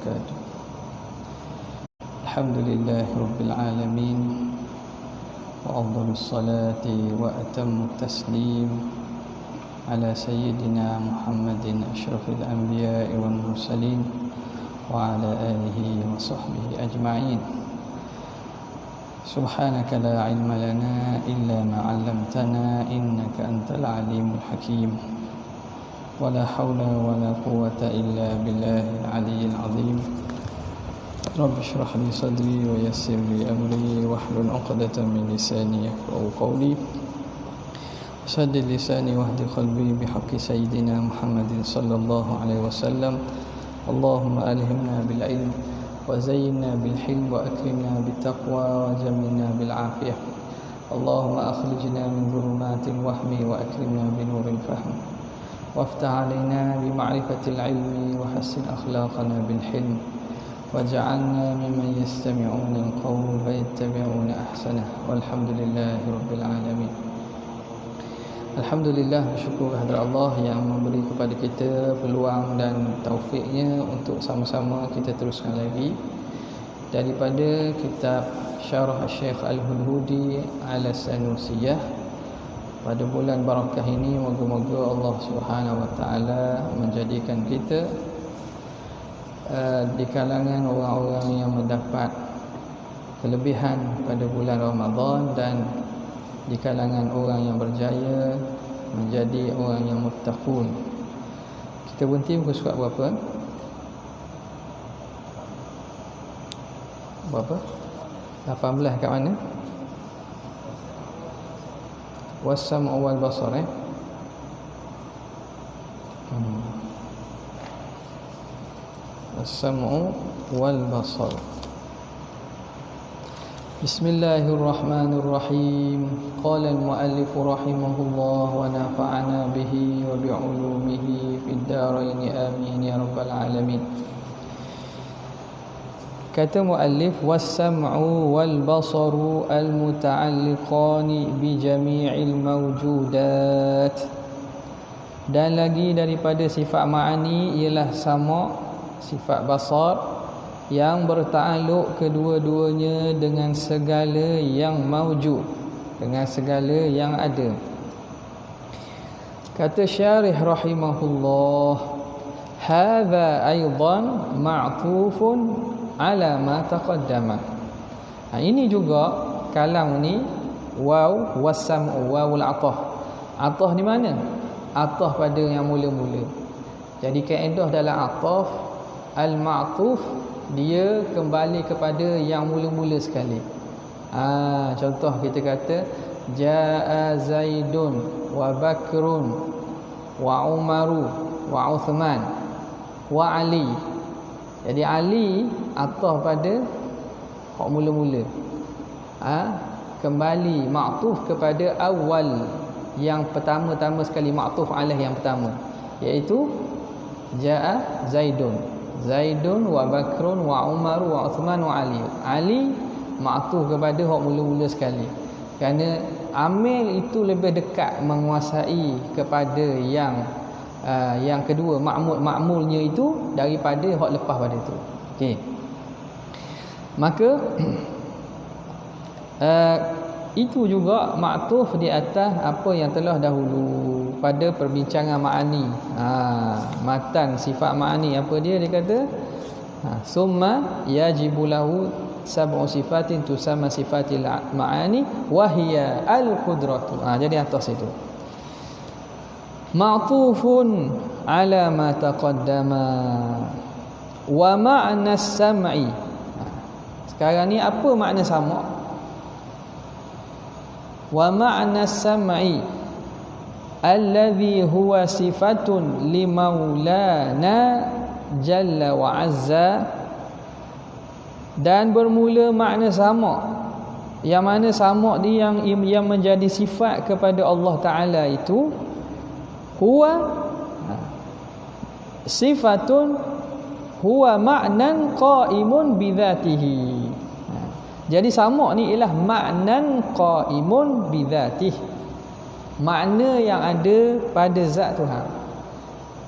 وبركاته. الحمد لله رب العالمين، وأفضل الصلاة وأتم التسليم على سيدنا محمد أشرف الأنبياء والمرسلين وعلى آله وصحبه أجمعين. سبحانك لا علم لنا إلا ما علمتنا إنك أنت العليم الحكيم، ولا حول ولا قوة إلا بالله العلي العظيم. رب اشرح لي صدري ويسر لي أمري واحلل عقدة من لساني يفقهوا قولي، سدد لساني واهد قلبي بحق سيدنا محمد صلى الله عليه وسلم. اللهم ألهمنا بالعلم وزينا بالحلم وأكرمنا بالتقوى وجملنا بالعافية. اللهم أخرجنا من ظلمات الوهم وأكرمنا بنور الفهم، وافتح علينا بمعرفة العلم وحسن أخلاقنا بالحلم، وجعلنا ممن يستمعون القول فيتبعون أحسنه، والحمد لله رب العالمين. Alhamdulillah, bersyukur kehadrat Allah yang memberi kepada kita peluang dan taufiknya untuk sama-sama kita teruskan lagi daripada kitab Syarah Syekh Al-Hudhudi ala Sanusiyah. Pada bulan barakah ini, moga-moga Allah Subhanahu wa taala menjadikan kita di kalangan orang-orang yang mendapat kelebihan pada bulan Ramadan, dan di kalangan orang yang berjaya menjadi orang yang muttaqun. Kita berhenti muka surat berapa? Berapa? 18 kat mana? Was-sam'u wal basar, Was-sam'u wal basar. Bismillahirrahmanirrahim. Qala al-muallif rahimahullah wa nafa'ana bihi wa bi'ulumihi fid dharain amin ya rabbal alamin. Kata muallif, was-sam'u wal basaru al-muta'alliqani bi jami'il mawjudat. Dan lagi daripada sifat ma'ani ialah sama', sifat basar, yang bertakluk kedua-duanya dengan segala yang mawjud, dengan segala yang ada. Kata syarih rahimahullah, hadza aidan ma'tufun ala ma taqaddama. Ini juga kalam ni waw was-sam'u, wawul ataf. Ataf di mana? Ataf pada yang mula-mula. Jadi kaedah dalam ataf, al-ma'tuf dia kembali kepada yang mula-mula sekali. Contoh kita kata jaa Zaidun wa Bakrun wa Umaru wa Uthman wa Ali. Jadi Ali ataf pada hak mula-mula. Kembali ma'tuf kepada awal, yang pertama-tama sekali, ma'tuf alaih yang pertama, iaitu jaa Zaidun wa Bakrun wa Umar wa Uthman wa Ali. Ali ma'tuf kepada hak mula-mula sekali, kerana amil itu lebih dekat menguasai kepada yang kedua, ma'mulnya itu, daripada hak lepas pada itu. Okey. Maka itu juga ma'tuf di atas apa yang telah dahulu pada perbincangan ma'ani. Matan sifat ma'ani apa dia kata? Summa yajibu lahu sab'u sifatin tusamma sifatil ma'ani wa hiya al-qudratu. Jadi atas itu ma'tufun ala ma taqaddama wa ma'na as-sam'i. Sekarang ni apa makna sama'? Wa ma'na as-sam'i alladhi huwa sifatun li maulana jalla wa azza. Dan bermula makna sama', yang mana sama' dia yang menjadi sifat kepada Allah Ta'ala itu huwa sifatun huwa ma'nan qa'imun bidzatihi. Jadi sama' ni ialah ma'nan qa'imun bidzatihi, makna yang ada pada zat Tuhan.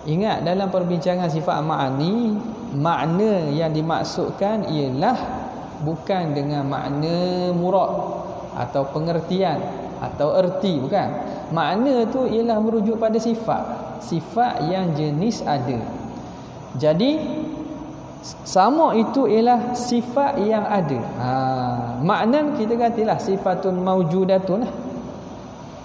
Ingat dalam perbincangan sifat ma'ani, makna yang dimaksudkan ialah bukan dengan makna murad atau pengertian atau erti, bukan. Makna tu ialah merujuk pada sifat yang jenis ada. Jadi sama itu ialah sifat yang ada. Makna kita katalah sifatun maujudatun lah.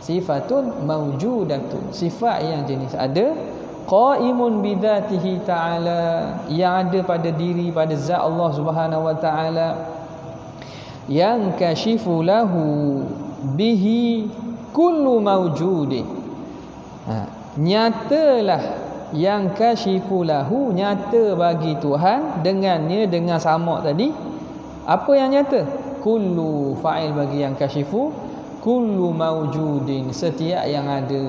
Sifatun maujudatun, sifat yang jenis ada, qaimun bidzatihi ta'ala, yang ada pada diri, pada zat Allah Subhanahu wa ta'ala, yang kashifu lahu bihi kullu maujudin. Nyatalah yang kashifu lahu, nyata bagi Tuhan dengannya, dengan sama tadi. Apa yang nyata? Kullu, fa'il bagi yang kashifu, kullu maujudin, setiap yang ada.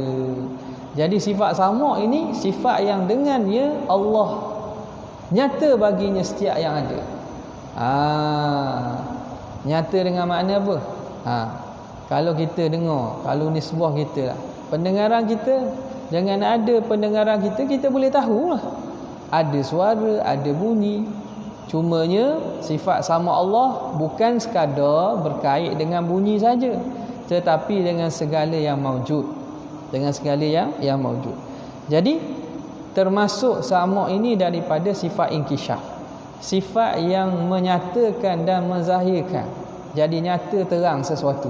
Jadi sifat sama ini sifat yang dengannya Allah nyata baginya setiap yang ada. Nyata dengan makna apa? Kalau kita dengar, kalau nisbah kita lah, pendengaran kita, jangan ada pendengaran kita, kita boleh tahu lah. Ada suara, ada bunyi. Cumanya sifat sama Allah bukan sekadar berkait dengan bunyi saja, tetapi dengan segala yang maujud, dengan segala yang maujud. Jadi termasuk sama ini daripada sifat inkishaf, sifat yang menyatakan dan menzahirkan. Jadi nyata terang sesuatu.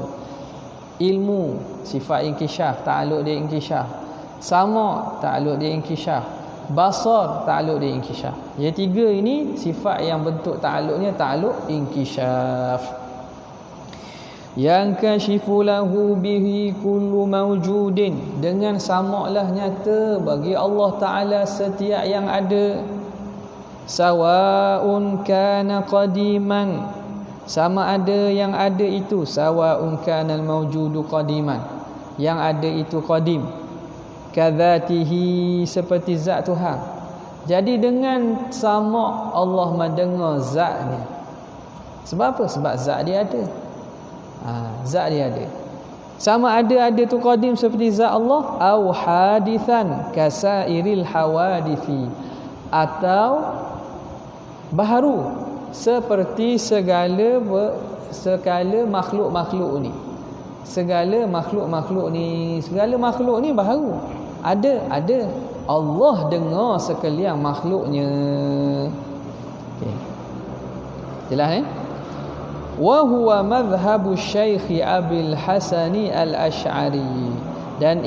Ilmu, sifat inkishaf, ta'alluq dia inkishaf. Sama, ta'alluq dia inkishaf. Basar, ta'alluq dia inkishaf. Jadi tiga ini sifat yang bentuk ta'alluqnya ta'alluq inkishaf. Yang kashifu lahu bihi kullu mawjudin, dengan samalah nyata bagi Allah Ta'ala setiap yang ada. Sawa'un kana qadiman, sama ada yang ada itu. Sawa'un kana al-mawjudu qadiman, yang ada itu qadim. Kadzatihi, seperti zat Tuhan. Jadi dengan sama Allah mendengar zatnya. Sebab apa? Sebab zat dia ada. Zat dia ada. Sama ada tu qadim seperti zat Allah, au hadithan kasairil hawadithi, atau baharu seperti segala makhluk-makhluk ni. Segala makhluk-makhluk ni baharu. Ada. Allah dengar sekalian makhluknya. Okey. Jelas ni? Wa huwa madhhabu Syekh Abil Hasani Al-Asy'ari, dan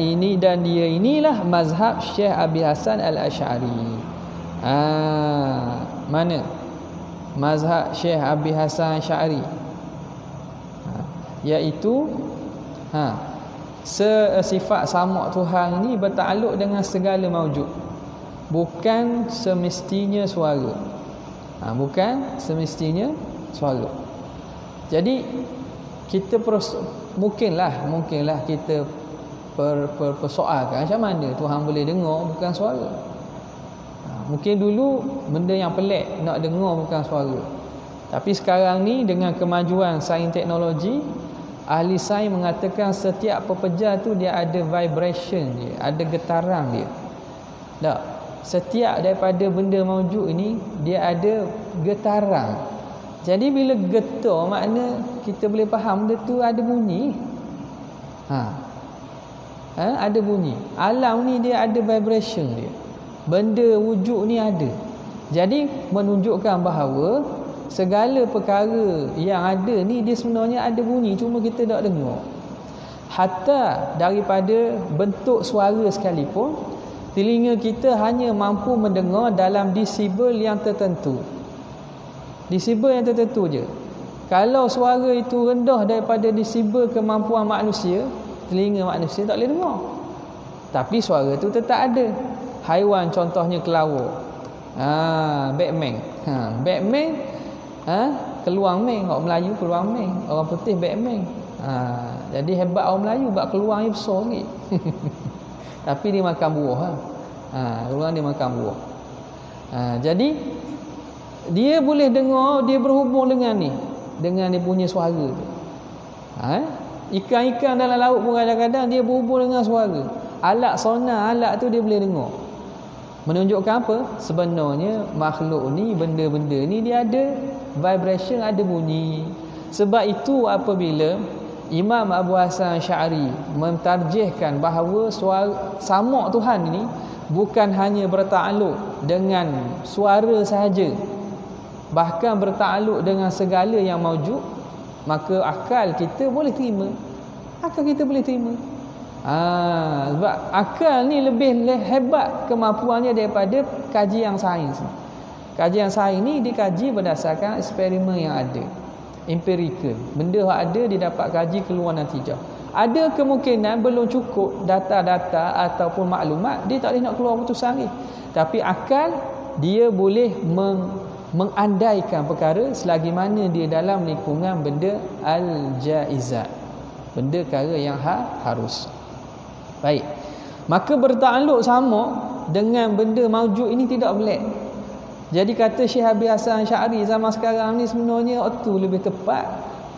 dia inilah mazhab Syekh Abi Hasan Al-Asy'ari. Mana mazhab Syekh Abi Hasan Asy'ari? Iaitu sifat sama Tuhan ni bertakluk dengan segala maujud, bukan semestinya suara. Bukan semestinya suara. Jadi kita mungkinlah kita persoalkan macam mana Tuhan boleh dengar bukan suara. Mungkin dulu benda yang pelik nak dengar bukan suara. Tapi sekarang ni dengan kemajuan sains teknologi, ahli sains mengatakan setiap pepejar tu dia ada vibration dia, ada getaran dia. Tak, setiap daripada benda maujud ini dia ada getaran. Jadi bila getar, makna kita boleh faham benda tu ada bunyi. Ada bunyi. Alam ni dia ada vibration dia. Benda wujud ni ada. Jadi menunjukkan bahawa segala perkara yang ada ni dia sebenarnya ada bunyi, cuma kita tak dengar. Hatta daripada bentuk suara sekalipun, telinga kita hanya mampu mendengar dalam desibel yang tertentu. Desibel yang tertentu je. Kalau suara itu rendah daripada desibel kemampuan manusia, telinga manusia tak boleh dengar. Tapi suara itu tetap ada. Haiwan contohnya kelawar. Batman. Batman keluang meng. Orang Melayu keluang meng, orang putih Batman. Jadi hebat orang Melayu sebab keluangnya besar sikit. Tapi dia makan buah. Keluang dia makan buah. Jadi dia boleh dengar, dia berhubung dengan ni, dengan dia punya suara tu. Ikan-ikan dalam laut pun kadang-kadang dia berhubung dengan suara. Alat sonar, alat tu dia boleh dengar. Menunjukkan apa? Sebenarnya makhluk ni, benda-benda ni dia ada vibration, ada bunyi. Sebab itu apabila Imam Abu Hasan Asy'ari mentarjihkan bahawa sama' Tuhan ini bukan hanya bertakluk dengan suara sahaja, bahkan bertakluk dengan segala yang maujud, maka akal kita boleh terima. Sebab akal ni lebih hebat kemampuannya daripada kajian sains. Kajian sains ni dikaji berdasarkan eksperimen yang ada, empirical. Benda yang ada didapat kaji, keluar natijah. Ada kemungkinan belum cukup data-data ataupun maklumat, dia tak boleh nak keluar putusan ni. Tapi akal dia boleh mengandaikan perkara selagi mana dia dalam lingkungan benda al-jaizat, benda perkara yang harus. Baik. Maka bertakluk sama dengan benda maujud ini tidak boleh. Jadi kata Syekh Abi Hasan Asy'ari zaman sekarang ni sebenarnya itu lebih tepat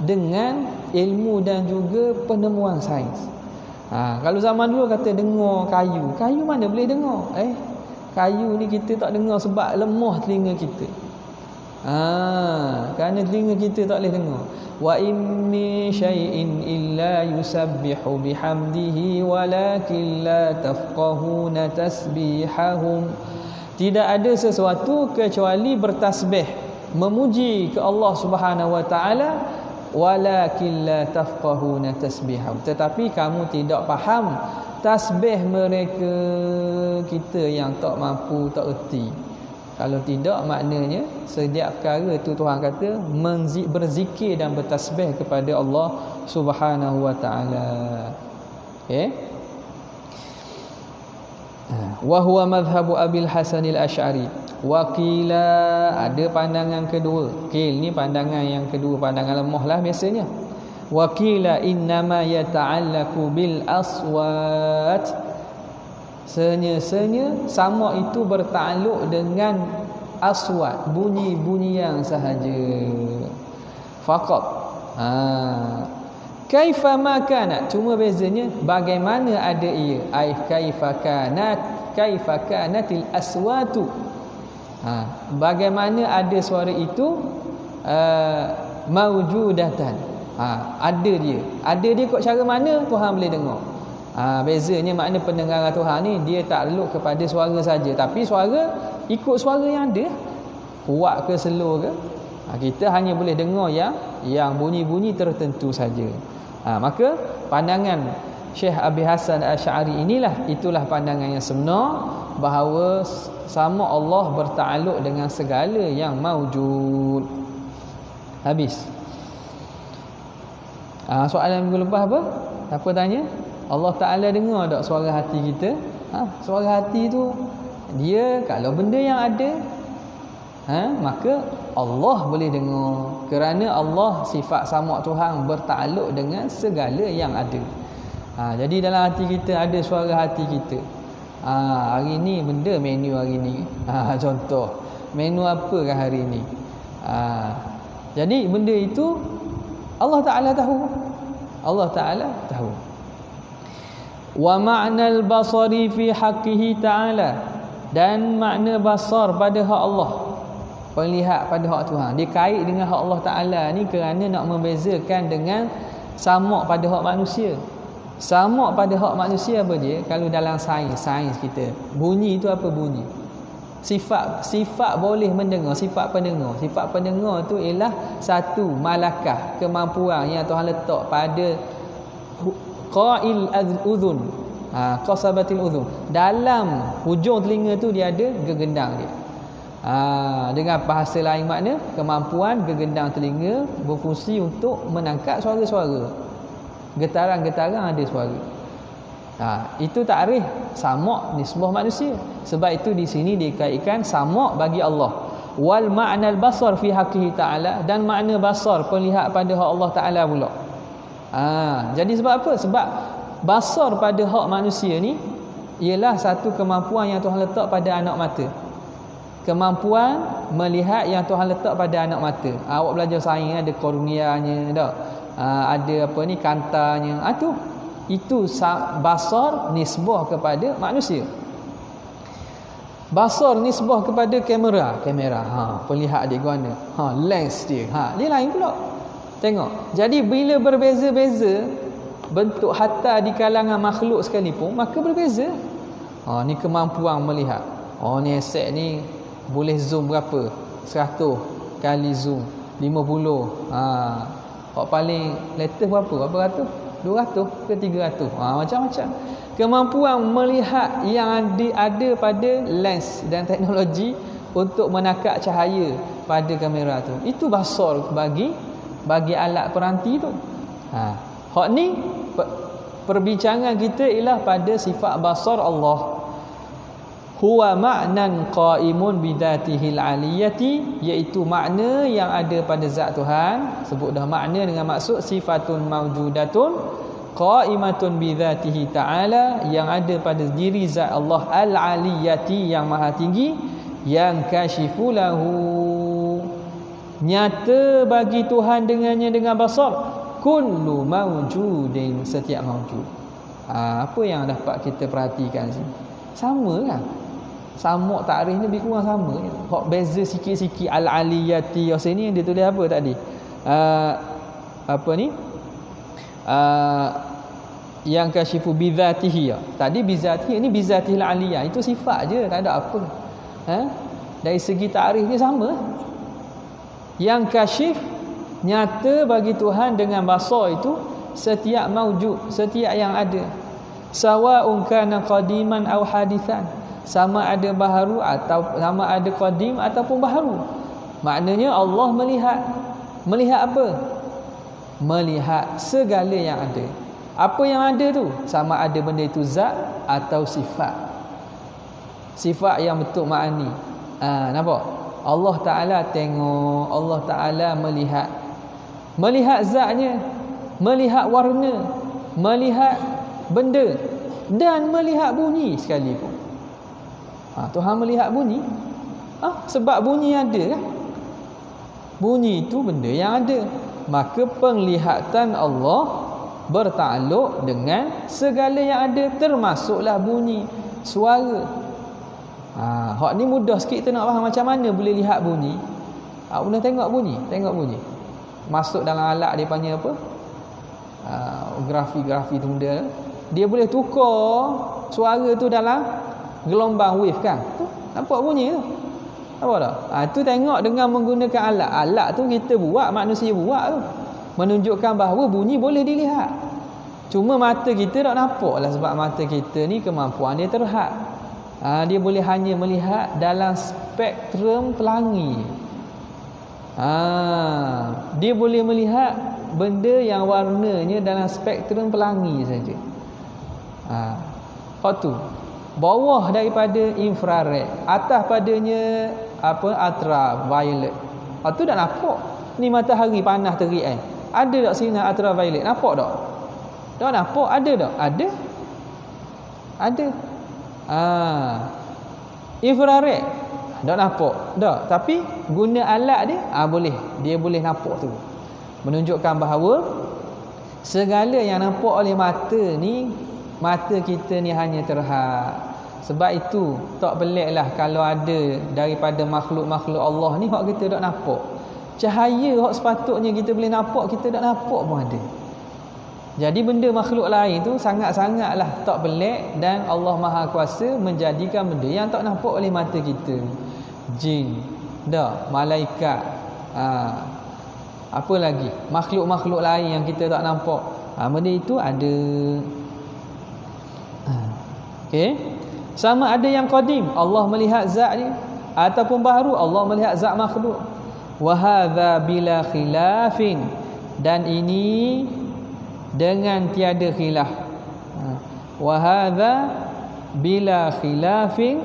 dengan ilmu dan juga penemuan sains. Kalau zaman dulu kata dengar kayu. Kayu mana boleh dengar? Kayu ni kita tak dengar sebab lemah telinga kita. Kerana telinga kita tak boleh dengar. Wa in min syai'in illa yusabbihu bihamdihi walakin la tafqahuna tasbihahum. Tidak ada sesuatu kecuali bertasbih, memuji ke Allah Subhanahu wa taala, walakin la tafqahuna tasbihahum. Tetapi kamu tidak faham tasbih mereka. Kita yang tak mampu, tak erti. Kalau tidak, maknanya setiap perkara tu Tuhan kata berzikir dan bertasbih kepada Allah Subhanahu wa taala. Wa huwa madhhabu Abil Hasan al-Asy'ari. Wa qila, ada pandangan kedua. Qil ni pandangan yang kedua, pandangan lemah lah biasanya. Wa qila innama yata'allaqu bil aswat. Senya-senya sama itu bertakluk dengan aswat, bunyi-bunyian sahaja. Faqat. Kaifa ma kanat, cuma bezanya bagaimana ada ia. Ai kaifa kanatil aswatu. Bagaimana ada suara itu maujudatan. Ada dia kok cara mana Tuhan boleh dengar. Bezanya makna pendengaran Tuhan ni dia tak takluk kepada suara saja, tapi suara ikut suara yang ada, kuat ke slow ke. Kita hanya boleh dengar yang bunyi-bunyi tertentu saja. Maka pandangan Syekh Abi Hasan Asy'ari itulah pandangan yang sebenar, bahawa sama Allah bertakluk dengan segala yang maujud. Habis. Soalan minggu lepas apa? Apa tanya? Allah Ta'ala dengar tak suara hati kita? Suara hati tu dia kalau benda yang ada, maka Allah boleh dengar. Kerana Allah, sifat sama Tuhan bertakluk dengan segala yang ada. Jadi dalam hati kita ada suara hati kita. Hari ni benda menu hari ni. Contoh, menu apa kan hari ni? Jadi benda itu Allah Ta'ala tahu. Allah Ta'ala tahu. Wa ma'nal basari fi haqqihi ta'ala, dan makna basar pada hak Allah, melihat pada hak Tuhan, dia kait dengan hak Allah Ta'ala ni kerana nak membezakan dengan sama' pada hak manusia. Sama' pada hak manusia apa dia? Kalau dalam sains kita, bunyi itu apa bunyi? Sifat boleh mendengar, sifat pendengar. Sifat pendengar tu ialah satu malakah, kemampuan yang Tuhan letak pada qail udhun, qasabatil udhun, dalam hujung telinga tu dia ada gegendang dia. Dengan bahasa lain makna kemampuan gegendang telinga berfungsi untuk menangkap suara-suara, getaran-getaran ada suara. Itu takrif sama' nisbah manusia. Sebab itu di sini dikaitkan sama' bagi Allah. Wal ma'nal basar fi haqqihi ta'ala, dan makna basar perlihat pada hak Allah Ta'ala pula. Jadi sebab apa? Sebab basar pada hak manusia ni ialah satu kemampuan yang Tuhan letak pada anak mata. Kemampuan melihat yang Tuhan letak pada anak mata. Awak belajar sains ada korneanya tak? Ada apa ni, kantanya. Itu basar nisbah kepada manusia. Basar nisbah kepada kamera. Perlihat dia guna. Lens dia. Dia lain pula. Tengok. Jadi bila berbeza-beza bentuk hatta di kalangan makhluk sekalipun, maka berbeza. Ni kemampuan melihat. Ni aset ni boleh zoom berapa? 100 kali zoom 50. Hak paling latest berapa? Berapa ratus? 200 ke 300. Macam-macam. Kemampuan melihat yang ada pada lens dan teknologi untuk menangkap cahaya pada kamera tu. Itu basar bagi alat peranti tu. Hak ni perbincangan kita ialah pada sifat basar Allah. Huwa ma'nan qa'imun bidatihil aliyati, iaitu makna yang ada pada zat Tuhan. Sebut dah makna dengan maksud sifatun mawjudatun qa'imatun bidzatihi ta'ala, yang ada pada diri zat Allah al-aliyati, yang maha tinggi, yang kasyifu lahu, nyata bagi Tuhan dengannya dengan basar, kullu mawjudin, setiap mawjud. Apa yang dapat kita perhatikan sini? Sama lah. Sama takrif ni lebih kurang sama. Hak beza sikit-sikit al-aliyati yang sini dia tulis apa tadi? Apa ni? Yang kasyifu bidzatihi. Tadi bidzatihi, ini bidzatihil aliyah. Itu sifat je, tak ada apa. Dari segi takrif ni sama. Yang kasyif nyata bagi Tuhan dengan basar itu setiap maujud, setiap yang ada. Sawa'un kana qadiman aw hadithan, sama ada baharu atau sama ada qadim ataupun baharu. Maknanya Allah melihat apa? Melihat segala yang ada. Apa yang ada tu? Sama ada benda itu zat atau sifat. Sifat yang bentuk ma'ani. Nampak? Allah Ta'ala tengok, Allah Ta'ala melihat. Melihat zatnya, melihat warna, melihat benda, dan melihat bunyi sekalipun. Tuhan melihat bunyi. Sebab bunyi ada kan? Bunyi itu benda yang ada. Maka penglihatan Allah bertakluk dengan segala yang ada, termasuklah bunyi, suara. Hak ni mudah sikit kita nak faham macam mana boleh lihat bunyi. Boleh tengok bunyi. Masuk dalam alat dia panggil apa? Grafi tu benda. Dia boleh tukar suara tu dalam gelombang wave kan. Nampak bunyi tu? Nampak tak? Tu tengok dengan menggunakan alat. Alat tu kita buat, manusia buat tu. Menunjukkan bahawa bunyi boleh dilihat. Cuma mata kita tak nampak lah, sebab mata kita ni kemampuan dia terhad. Dia boleh hanya melihat dalam spektrum pelangi. Dia boleh melihat benda yang warnanya dalam spektrum pelangi saja. Tu bawah daripada infrared, atas padanya ultraviolet. Tu dah nampak. Ni matahari panas terik Ada tak sinar ultraviolet? Nampak tak? Dah nampak? Ada tak? Ada. Infrared tak nampak. Tak. Tapi guna alat dia boleh. Dia boleh nampak tu. Menunjukkan bahawa segala yang nampak oleh mata ni, mata kita ni hanya terhad. Sebab itu tak peliklah kalau ada daripada makhluk-makhluk Allah ni hak kita tak nampak. Cahaya hak sepatutnya kita boleh nampak, kita tak nampak pun ada. Jadi benda makhluk lain tu sangat-sangatlah tak pelik, dan Allah Maha Kuasa menjadikan benda yang tak nampak oleh mata kita. Jin, malaikat, apa lagi? Makhluk-makhluk lain yang kita tak nampak. Benda itu ada. Okey. Sama ada yang qadim, Allah melihat zat dia, ataupun baharu, Allah melihat zat makhluk. Wa hadza bila khilafin, dan ini dengan tiada khilaf. Wa hadza bila khilafin,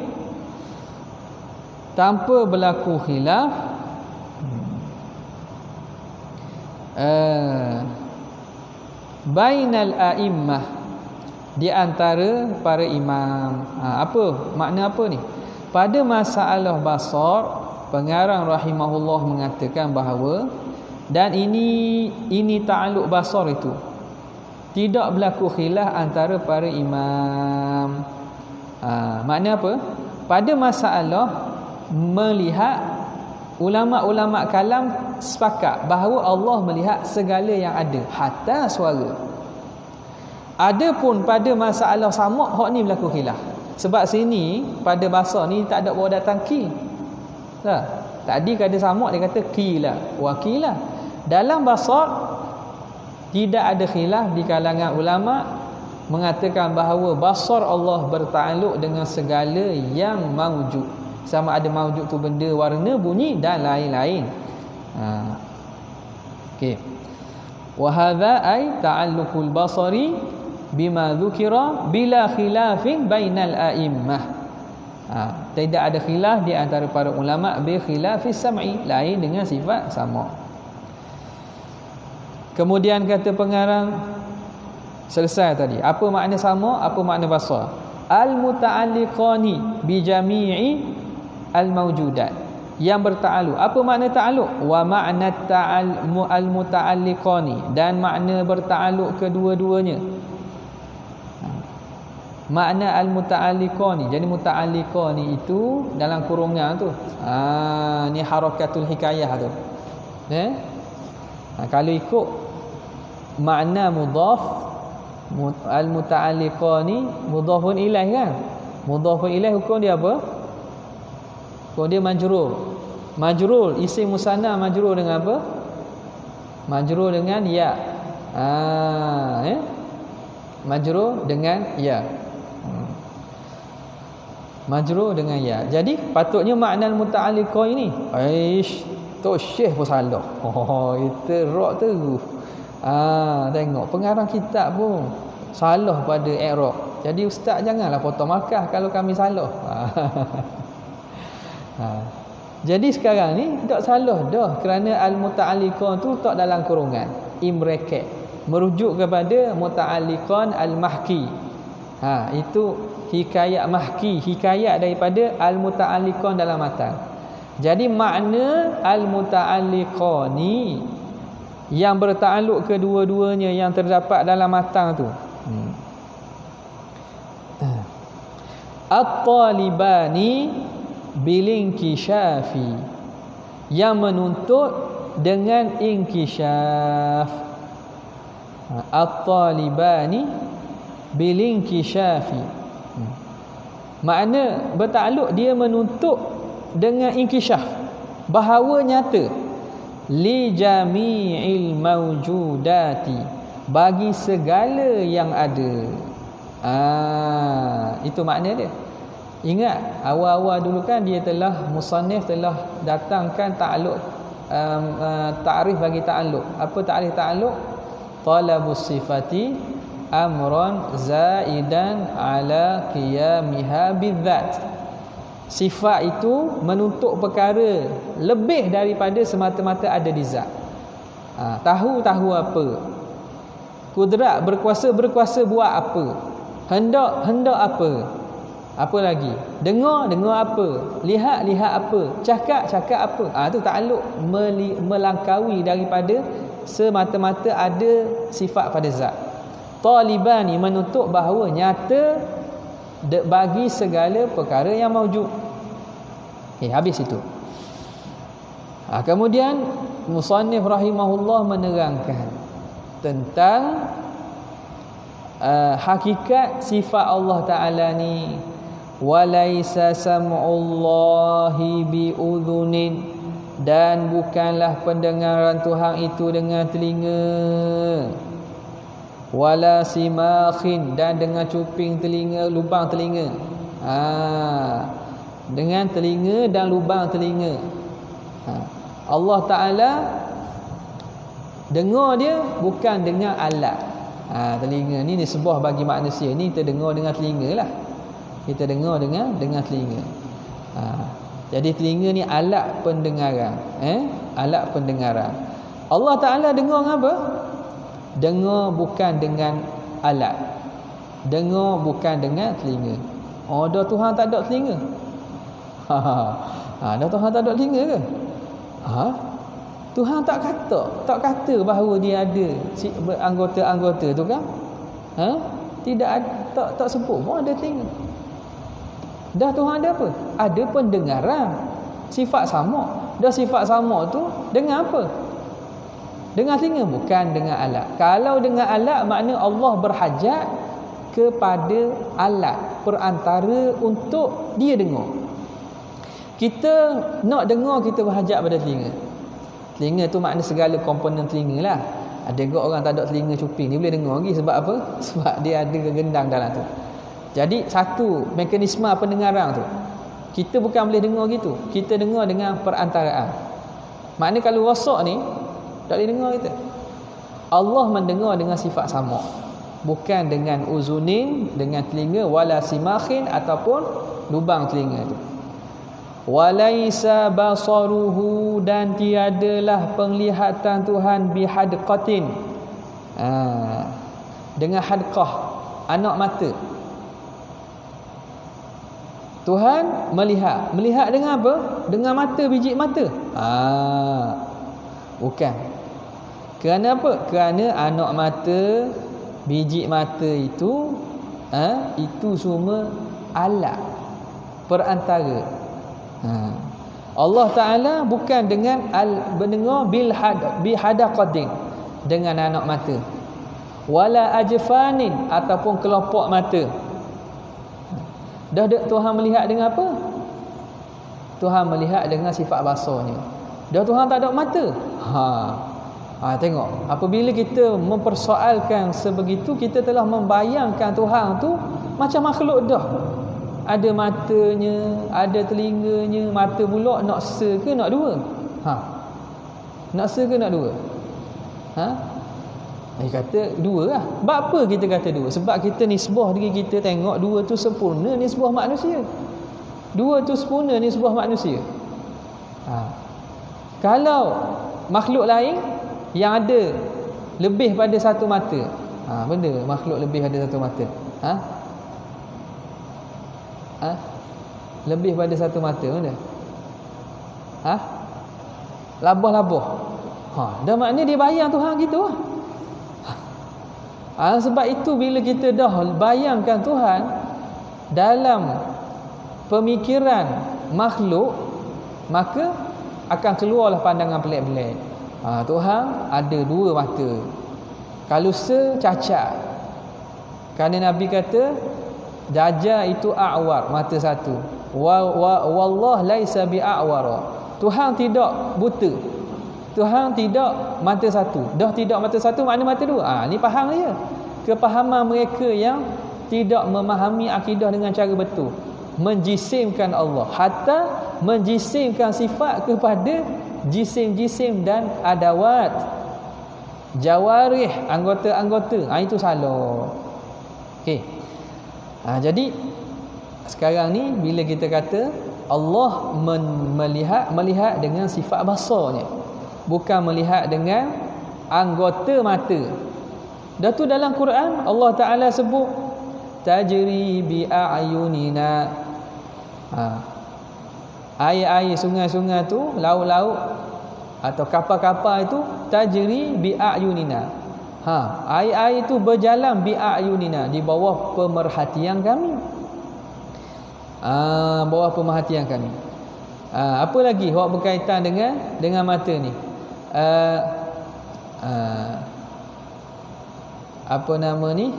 tanpa berlaku khilaf. Bainal a'immah, di antara para imam. Apa makna apa ni? Pada masalah basar, pengarang rahimahullah mengatakan bahawa, dan ini ta'alluq basar itu, tidak berlaku khilaf antara para imam. Makna apa? pada masalah melihat, ulama-ulama kalam sepakat bahawa Allah melihat segala yang ada, hatta suara. Adapun pada masalah sama, hak ni berlaku khilaf. Sebab sini pada bahasa ni tak ada bawa datang ki. Tadi kada sama dia kata kila, wakila. Dalam bahasa tidak ada khilaf di kalangan ulama mengatakan bahawa basar Allah bertakluk dengan segala yang mawjud. Sama ada mawjud tu benda, warna, bunyi dan lain-lain. Okey. Wa hadza ay ta'alluqul basari bima dzukira bila khilafin bainal a'immah. Tidak ada khilaf di antara para ulama bi khilafis sam'i, lain dengan sifat sama. Kemudian kata pengarang, selesai tadi. Apa makna sama? Apa makna basar? Al-muta'alliqani bi jami'i al-mawjudat. Yang berta'alluq. Apa makna ta'alluq? Wa ma'na al-muta'alliqani, dan makna berta'alluq kedua-duanya. Makna al-muta'alliqani. Jadi muta'alliqani itu dalam kurungan tu. Ni harakatul hikayah tu. Kalau ikut makna mudhaf, al-muta'alliqani mudhafun ilaih kan. Mudhafun ilaih hukum dia apa? Hukum dia majrur. Majrur isim musanna majrur dengan apa? Majrur dengan ya. Majrur dengan ya. Majrur dengan ya. Jadi patutnya makna al-muta'alliqan ini. Tu syekh pun salah. Itu rok tu. Tengok pengarang kitab pun salah pada i'rab. Jadi ustaz janganlah potong markah kalau kami salah. Jadi sekarang ni tak salah dah, kerana al-muta'alliqan tu tak dalam kurungan in bracket, merujuk kepada muta'alliqan al-mahki. Itu hikayat mahki, hikayat daripada al-muta'alliqan dalam matan. Jadi makna al-muta'alliqani yang bertakluk kedua-duanya yang terdapat dalam matan tu. At-talibani bilinkishafi, yang menuntut dengan inkishaf. At-talibani bilinkishafi, makna bertakluk dia menuntut dengan inkishaf, bahawa nyata li jami'il mawjudati, bagi segala yang ada. Itu makna dia. Ingat awal-awal dulu kan dia telah musannif telah datangkan ta'alluq, ta'rif bagi ta'alluq. Apa ta'rif ta'alluq? Talabus sifati amran zaidan ala qiyamiha bidzat. Sifat itu menuntut perkara lebih daripada semata-mata ada di zat. Tahu apa, kudrat berkuasa buat apa, hendak apa lagi, dengar apa, lihat apa, cakap apa. Itu ta'alluq melangkaui daripada semata-mata ada sifat pada zat. Talibani menuntut bahawa nyata bagi segala perkara yang maujud. Habis itu. Kemudian musannif rahimahullah menerangkan tentang hakikat sifat Allah Ta'ala ni. Walaisa sam'ullahi bi'udhunin, dan bukanlah pendengaran Tuhan itu dengan telinga. Wala simakhin, dan dengan cuping telinga, lubang telinga. Dengan telinga dan lubang telinga. Allah Ta'ala dengar dia bukan dengan alat. Telinga ni sebuah bagi manusia ni, kita dengar dengan telinga lah. Kita dengar dengan telinga. Jadi telinga ni alat pendengaran. Alat pendengaran. Allah Ta'ala dengar dengan apa? Dengar bukan dengan alat. Dengar bukan dengan telinga. Dah Tuhan tak ada telinga? Dah Tuhan tak ada telinga ke? Tuhan tak kata bahawa dia ada anggota-anggota tu kan? Tidak, tak sebut pun ada telinga. Dah Tuhan ada apa? Ada pendengaran. Sifat sama. Dah sifat sama tu dengan apa? Dengan telinga, bukan dengan alat. Kalau dengan alat, makna Allah berhajat kepada alat perantara untuk dia dengar. Kita nak dengar, kita berhajat pada telinga. Telinga tu makna segala komponen telinga lah. Ada juga orang tak ada telinga cuping, dia boleh dengar lagi. Sebab apa? Sebab dia ada gendang dalam tu. Jadi satu mekanisme pendengaran tu, kita bukan boleh dengar gitu. Kita dengar dengan perantaraan. Makna kalau rosak ni tak boleh dengar kita. Allah mendengar dengan sifat sama, bukan dengan uzunin, dengan telinga, wala simakhin, ataupun lubang telinga itu. Walaisa basaruhu, dan tiadalah penglihatan Tuhan bihadqatin, dengan hadqah, anak mata. Tuhan melihat. Melihat dengan apa? Dengan mata, biji mata. Bukan. Kerana apa? Kerana anak mata, biji mata itu semua alat perantara. Allah Ta'ala bukan dengan mendengar bihadaqatin, dengan anak mata, wala ajfanin, ataupun kelopak mata. Dah Tuhan melihat dengan apa? Tuhan melihat dengan sifat basarnya. Dah Tuhan tak ada mata. Tengok, apabila kita mempersoalkan sebegitu, kita telah membayangkan Tuhan tu macam makhluk dah. Ada matanya, ada telinganya. Mata pula nak se ke nak dua? Nak se ke nak dua? Dia kata dua lah. Sebab apa kita kata dua? Sebab kita nisbah diri kita, tengok dua tu sempurna nisbah manusia. Dua tu sempurna nisbah manusia. Kalau makhluk lain yang ada lebih pada satu mata, benda makhluk lebih pada satu mata, lebih pada satu mata mana? Labah-labah. Dah makna dia bayang Tuhan gitu lah. Sebab itu bila kita dah bayangkan Tuhan dalam pemikiran makhluk, maka akan keluarlah pandangan pelik-pelik. Tuhan ada dua mata. Kalau cacat. Kerana Nabi kata Dajjal itu a'war, mata satu. Wallah laisa bi'a'wara. Tuhan tidak buta. Tuhan tidak mata satu. Dah tidak mata satu, makna mata dua. Ni faham dia. Kepahaman mereka yang tidak memahami akidah dengan cara betul, menjisimkan Allah, hatta menjisimkan sifat kepada jisim-jisim dan adawat, jawarih, anggota-anggota. Itu salah. Okey. Jadi sekarang ni bila kita kata Allah melihat dengan sifat basarnya, bukan melihat dengan anggota mata. Dah tu dalam Quran Allah Ta'ala sebut tajri bi a'yunina. Air-air sungai-sungai tu, laut-laut atau kapal-kapal itu tajri bi a'yunina. Air-air itu berjalan bi a'yunina, di bawah pemerhatian kami. Bawah pemerhatian kami. Apa lagi hak berkaitan dengan mata ni? Apa nama ni?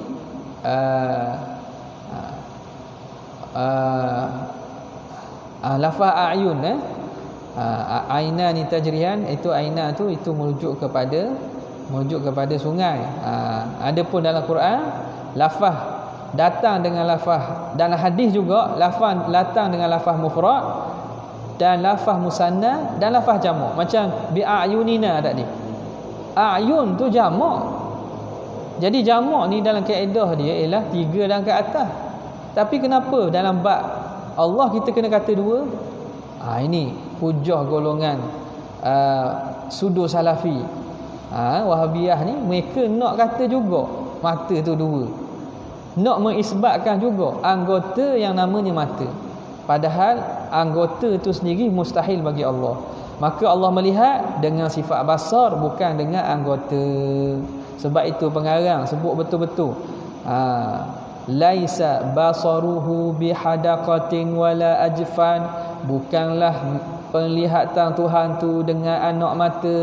Lafaz a'yun, aina ni tajrihan, itu aina tu itu merujuk kepada sungai. Adapun dalam Quran lafaz datang dengan lafaz, dalam hadis juga lafaz datang dengan lafaz mufrad dan lafaz musanna dan lafaz jamak. Macam bi'ayunina tadi, a'yun tu jamak. Jadi jamak ni dalam kaedah dia ialah 3 dan ke atas. Tapi kenapa dalam bab Allah kita kena kata 2? Ini hujah golongan sudu salafi, Wahabiyah ni. Mereka nak kata juga mata tu 2, nak mengisbatkan juga anggota yang namanya mata, padahal anggota tu sendiri mustahil bagi Allah. Maka Allah melihat dengan sifat basar, bukan dengan anggota. Sebab itu pengarang sebut betul-betul laisa basaruhu bihadaqatin wala ajfan, bukanlah penglihatan Tuhan tu dengan anak mata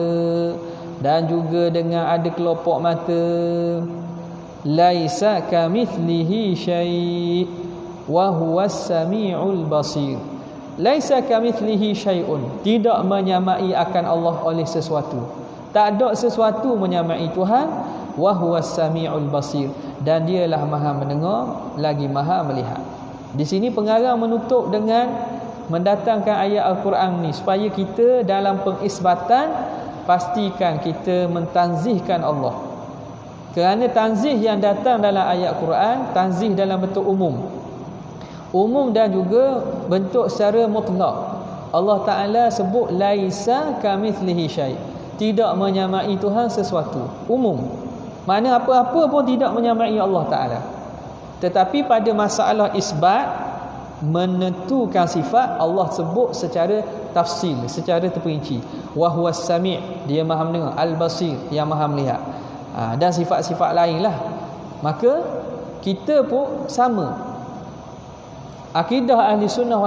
dan juga dengan ada kelopak mata. Laisa kamithlihi syai' wa huwas samiul basir. Laisa kamithlihi syai'un, tidak menyamai akan Allah oleh sesuatu. Tak ada sesuatu menyamai Tuhan. Wa huwas samiul basir, dan dialah maha mendengar lagi maha melihat. Di sini pengarang menutup dengan mendatangkan ayat Al-Quran ni supaya kita dalam pengisbatan pastikan kita mentanzihkan Allah. Kerana tanzih yang datang dalam ayat Quran, tanzih dalam bentuk umum dan juga bentuk secara mutlak. Allah Ta'ala sebut laisa kamithlihi syai', tidak menyamai Tuhan sesuatu, umum. Mana apa-apa pun tidak menyamai Allah Ta'ala. Tetapi pada masalah isbat, menentukan sifat, Allah sebut secara tafsil, secara terperinci. Wa huwas sami', dia maha mendengar, al-basir, yang maha melihat. Dan sifat-sifat lain lah. Maka kita pun sama. Akidah ahli sunnah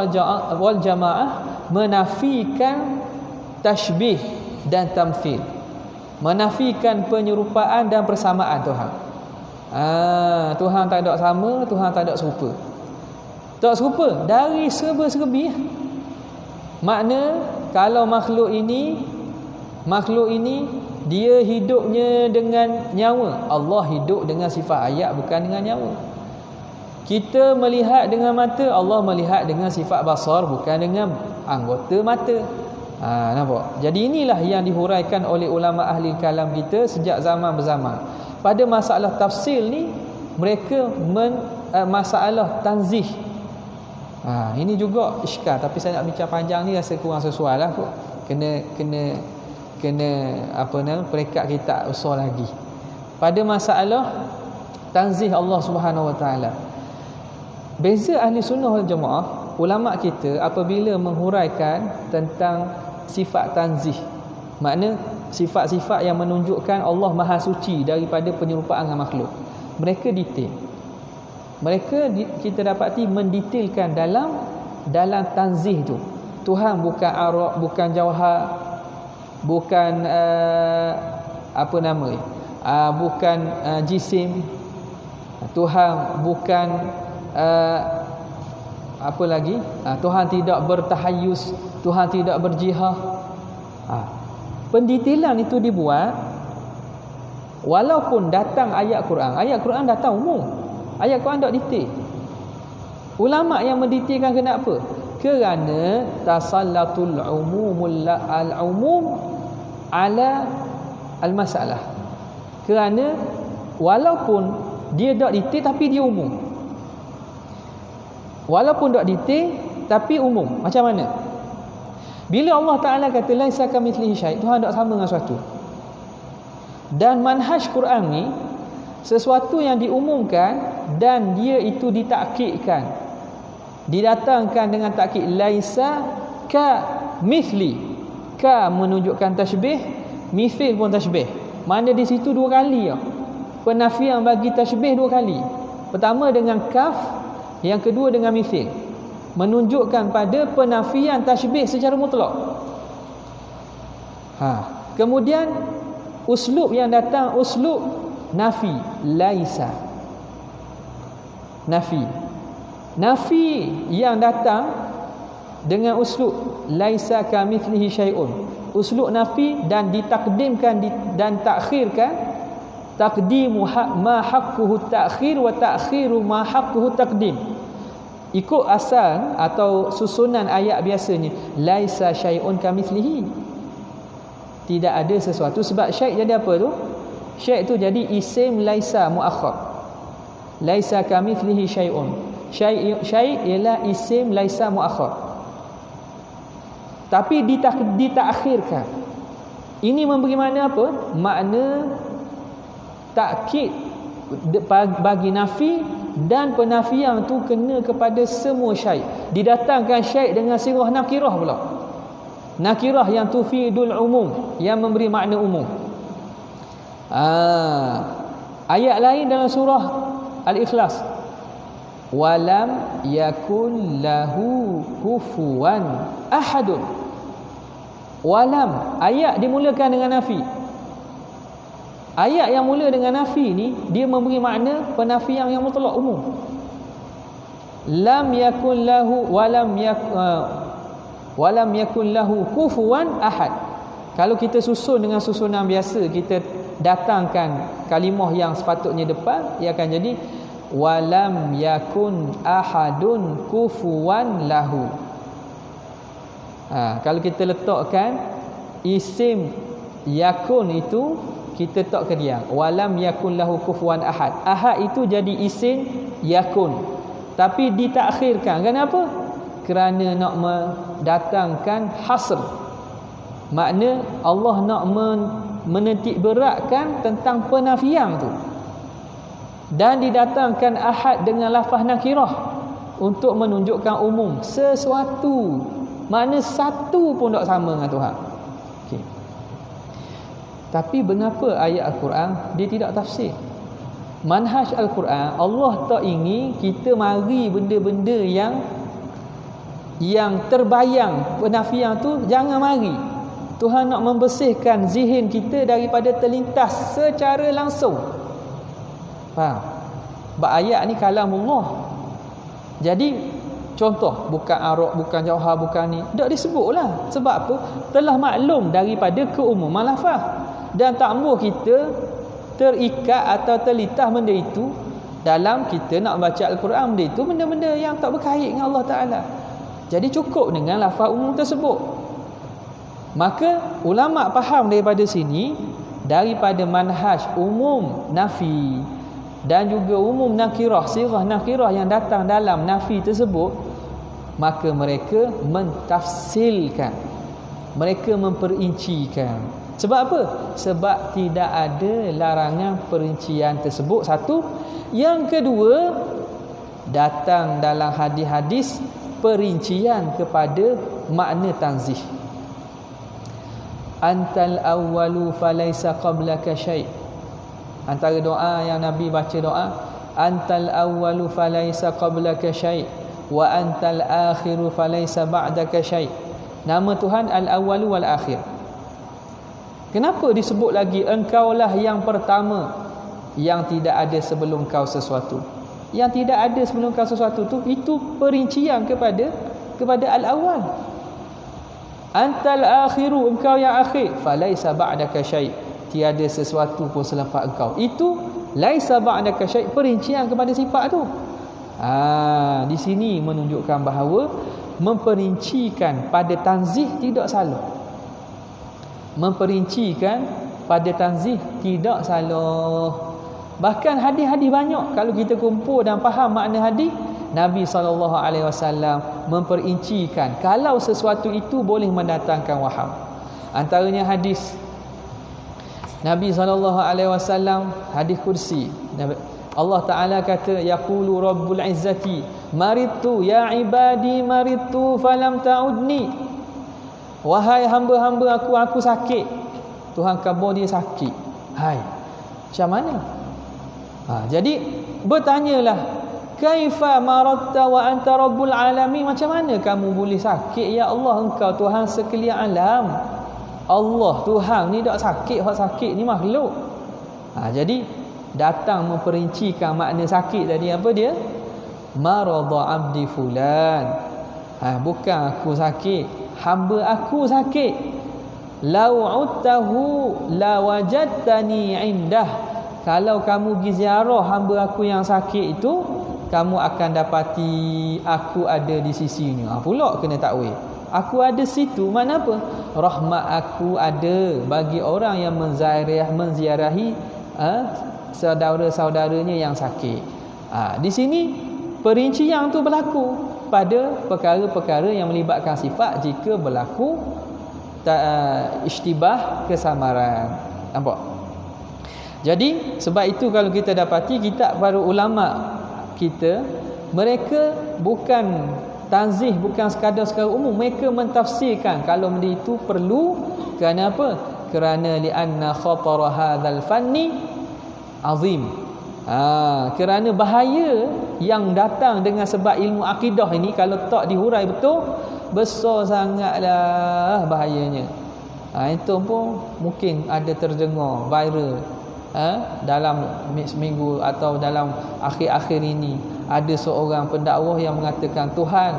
wal jamaah menafikan tashbih dan tamthil, menafikan penyerupaan dan persamaan Tuhan. Tuhan tak ada sama, Tuhan tak ada serupa. Tak serupa dari serba-serbi. Makna kalau makhluk ini dia hidupnya dengan nyawa, Allah hidup dengan sifat hayat, bukan dengan nyawa. Kita melihat dengan mata, Allah melihat dengan sifat basar, bukan dengan anggota mata. Nampak? Jadi inilah yang dihuraikan oleh ulama ahli kalam kita sejak zaman berzaman. Pada masalah tafsir ni, mereka masalah tanzih. Ini juga iskal, tapi saya nak bincang panjang ni rasa kurang sesuai lah kot. Kena apa nama, peringkat kita usul lagi. Pada masalah tanzih Allah Subhanahu Wa Taala, beza ahli sunnah wal jamaah, ulama kita apabila menghuraikan tentang sifat tanzih, makna sifat-sifat yang menunjukkan Allah Maha Suci daripada penyerupaan dengan makhluk, mereka detail. Mereka kita dapati mendetailkan dalam tanzih tu. Tuhan bukan araq, bukan jauhar, bukan bukan jisim. Tuhan bukan apa lagi? Tuhan tidak bertahayus, Tuhan tidak berjihah. Pendetailan itu dibuat walaupun datang ayat Quran datang umum. Ayat Quran tak detail. Ulama yang mendetailkan kenapa? Kerana tasallatul umumul al-umum ala al-masalah. Kerana walaupun dia tak detail tapi dia umum. Walaupun tak detail tapi umum. Macam mana? Bila Allah Ta'ala kata laisa kamitslihi syai', Tuhan tak sama dengan sesuatu. Dan manhaj Quran ni sesuatu yang diumumkan dan dia itu ditakkidkan, didatangkan dengan takkid laisa ka mithli. Ka menunjukkan tashbih, mithil pun tashbih. Mana di situ dua kali ya. Penafian bagi tashbih dua kali. Pertama dengan kaf, yang kedua dengan mithil, menunjukkan pada penafian tashbih secara mutlak. Kemudian uslub yang datang uslub nafi, laisa. Nafi yang datang dengan uslub laisa kamitslihi syai'un. Uslub nafi dan ditakdimkan dan takhirkan. Taqdimu ma haqquhu ta'khir wa ta'khiru ma haqquhu taqdim. Ikut asal atau susunan ayat biasanya laisa syai'un kamitslihi. Tidak ada sesuatu, sebab syai' jadi apa tu? Syai' tu jadi isim laisa muakhar. Laisa kamitslihi syai'un. Syai' ialah isim laisa muakhar. Tapi ditakhirkan. Ini memberi makna apa? Makna takkid bagi nafi, dan penafian tu kena kepada semua syai'. Didatangkan syai' dengan sirah nakirah pula. Nakirah yang tufidul umum, yang memberi makna umum. Ayat lain dalam surah Al-Ikhlas, walam yakun lahu kufuwan ahadun. Walam, ayat dimulakan dengan nafi. Ayat yang mula dengan nafi ni dia memberi makna penafian yang mutlak umum. Lam yakun lahu walam yakun lahu kufuwan ahad. Kalau kita susun dengan susunan biasa, kita datangkan kalimah yang sepatutnya depan, ia akan jadi walam yakun ahadun kufuwan lahu. Kalau kita letakkan isim yakun itu, kita letak ke dia walam yakun lahu kufuwan ahad. Ahad itu jadi isim yakun, tapi ditakhirkan. Kenapa? Kerana nak mendatangkan hasr. Makna Allah nak menitik beratkan tentang penafian tu, dan didatangkan ahad dengan lafaz nakirah untuk menunjukkan umum sesuatu. Makna satu pun tak sama dengan Tuhan. Okay. Tapi kenapa ayat Al-Quran dia tidak tafsir? Manhaj Al-Quran, Allah tak ingin kita mari benda-benda yang terbayang penafian tu, jangan mari. Tuhan nak membersihkan zihin kita daripada terlintas secara langsung. Faham? Sebab ayat ni kalamullah. Jadi contoh, bukan arab, bukan jauhar, bukan ni, tak disebutlah. Sebab apa? Telah maklum daripada keumuman lafaz, dan tak mahu kita terikat atau terlitah benda itu dalam kita nak baca Al-Quran. Benda itu benda-benda yang tak berkait dengan Allah Ta'ala. Jadi cukup dengan lafaz umum tersebut. Maka ulama faham daripada sini, daripada manhaj umum nafi dan juga umum nakirah, sirah nakirah yang datang dalam nafi tersebut, maka mereka mentafsilkan, mereka memperincikan. Sebab apa? Sebab tidak ada larangan perincian tersebut, satu. Yang kedua, datang dalam hadis-hadis perincian kepada makna tanzih. Antal awwalu falaysa qablaka syai'. Antara doa yang Nabi baca, doa antal awwalu falaysa qablaka syai' wa antal akhiru falaysa ba'daka syai'. Nama Tuhan al-awwalu wal akhir. Kenapa disebut lagi engkaulah yang pertama, yang tidak ada sebelum kau sesuatu? Yang tidak ada sebelum kau sesuatu tu, itu perincian kepada al-awwal. Antal akhiru, engkau yang akhir, falaysa ba'daka syai', tiada sesuatu pun selepas engkau. Itu laisa ba'daka syai', perincian kepada sifat tu. Di sini menunjukkan bahawa memperincikan pada tanzih tidak salah. Memperincikan pada tanzih tidak salah. Bahkan hadis-hadis banyak, kalau kita kumpul dan faham makna hadis, Nabi SAW memperincikan kalau sesuatu itu boleh mendatangkan waham. Antaranya hadis Nabi SAW, hadis kursi, Allah Ta'ala kata, yaqulu rabbul izzati maritu ya ibadi maritu falam ta'udni. Wahai hamba-hamba aku sakit. Tuhan khabar dia sakit. Hai, macam mana? Jadi bertanyalah, kaifa maratta wa anta rabbul alamin, macam mana kamu boleh sakit ya Allah, engkau Tuhan sekalian alam. Allah Tuhan ni tak sakit, hak sakit ni makhluk. Jadi datang memperincikan makna sakit tadi, apa dia? Marada abdi fulan. Bukan aku sakit, hamba aku sakit. Lau uttahu la wajadtani indah. Kalau kamu pergi ziarah hamba aku yang sakit itu, kamu akan dapati aku ada di sisinya. Pula kena takwil. Aku ada situ, mana apa? Rahmat aku ada bagi orang yang menziarahi saudara-saudaranya yang sakit. Di sini perincian tu berlaku pada perkara-perkara yang melibatkan sifat jika berlaku ishtibah kesamaran. Nampak? Jadi sebab itu kalau kita dapati kitab para ulama kita, mereka bukan tanzih, bukan sekadar umum, mereka mentafsirkan kalau benda itu perlu. Kerana apa? Kerana li'anna khatara hadzal fanni azim. Kerana bahaya yang datang dengan sebab ilmu akidah ini, kalau tak dihurai betul, besar sangatlah bahayanya. Itu pun mungkin ada terdengar viral dalam seminggu atau dalam akhir-akhir ini. Ada seorang pendakwah yang mengatakan Tuhan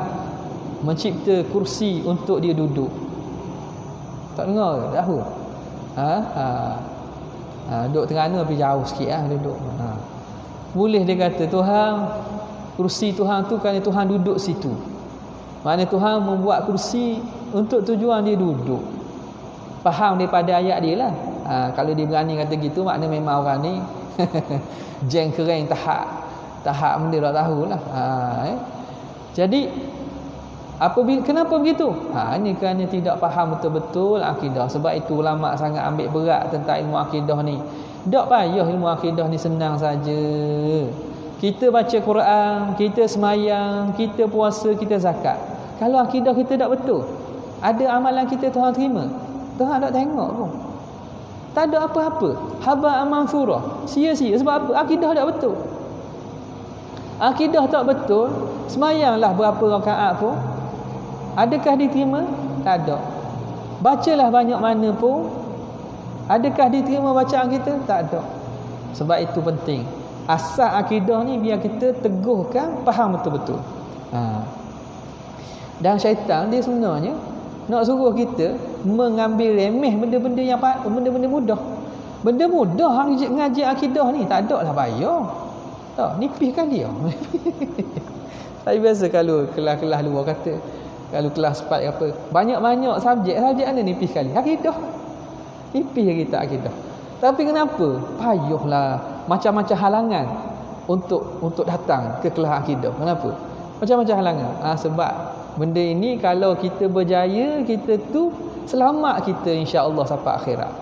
mencipta kursi untuk dia duduk. Tak dengar ke? Tahu? Duduk Terengganu tapi jauh sikit duduk. Boleh dia kata Tuhan, kursi Tuhan tu kerana Tuhan duduk situ. Maknanya Tuhan membuat kursi untuk tujuan dia duduk. Faham daripada ayat dia lah. Kalau dia berani kata gitu, maknanya memang orang ni jeng kering tahap benda tak tahulah. Jadi kenapa begitu? Ini kerana tidak faham betul-betul akidah. Sebab itu ulama sangat ambil berat tentang ilmu akidah ni. Tak payah ilmu akidah ni senang saja. Kita baca Quran, kita semayang, kita puasa, kita zakat. Kalau akidah kita tak betul, ada amalan kita Tuhan terima? Tuhan tak tengok pun. Tak ada apa-apa. Haba aman surah. Sia-sia. Sebab apa? Akidah tak betul. Akidah tak betul, semayanglah berapa rakaat pun, adakah diterima? Tak ada. Bacalah banyak mana pun, adakah diterima bacaan kita? Tak ada. Sebab itu penting. Asas akidah ni biar kita teguhkan, faham betul-betul. Dan syaitan dia sebenarnya nak suruh kita mengambil remeh benda-benda yang benda-benda mudah. Benda mudah ngaji akidah ni tak ada lah payah. Tak, nipis kali lah. Saya biasa kalau kelas-kelas luar kata, kalau kelas 4 apa, banyak-banyak subjek mana nipis kali? Akidah. Nipis kita akidah. Tapi kenapa? Payuhlah macam-macam halangan untuk datang ke kelas akidah. Kenapa? Macam-macam halangan. Sebab benda ini kalau kita berjaya, kita tu selamat kita insya-Allah sampai akhirat.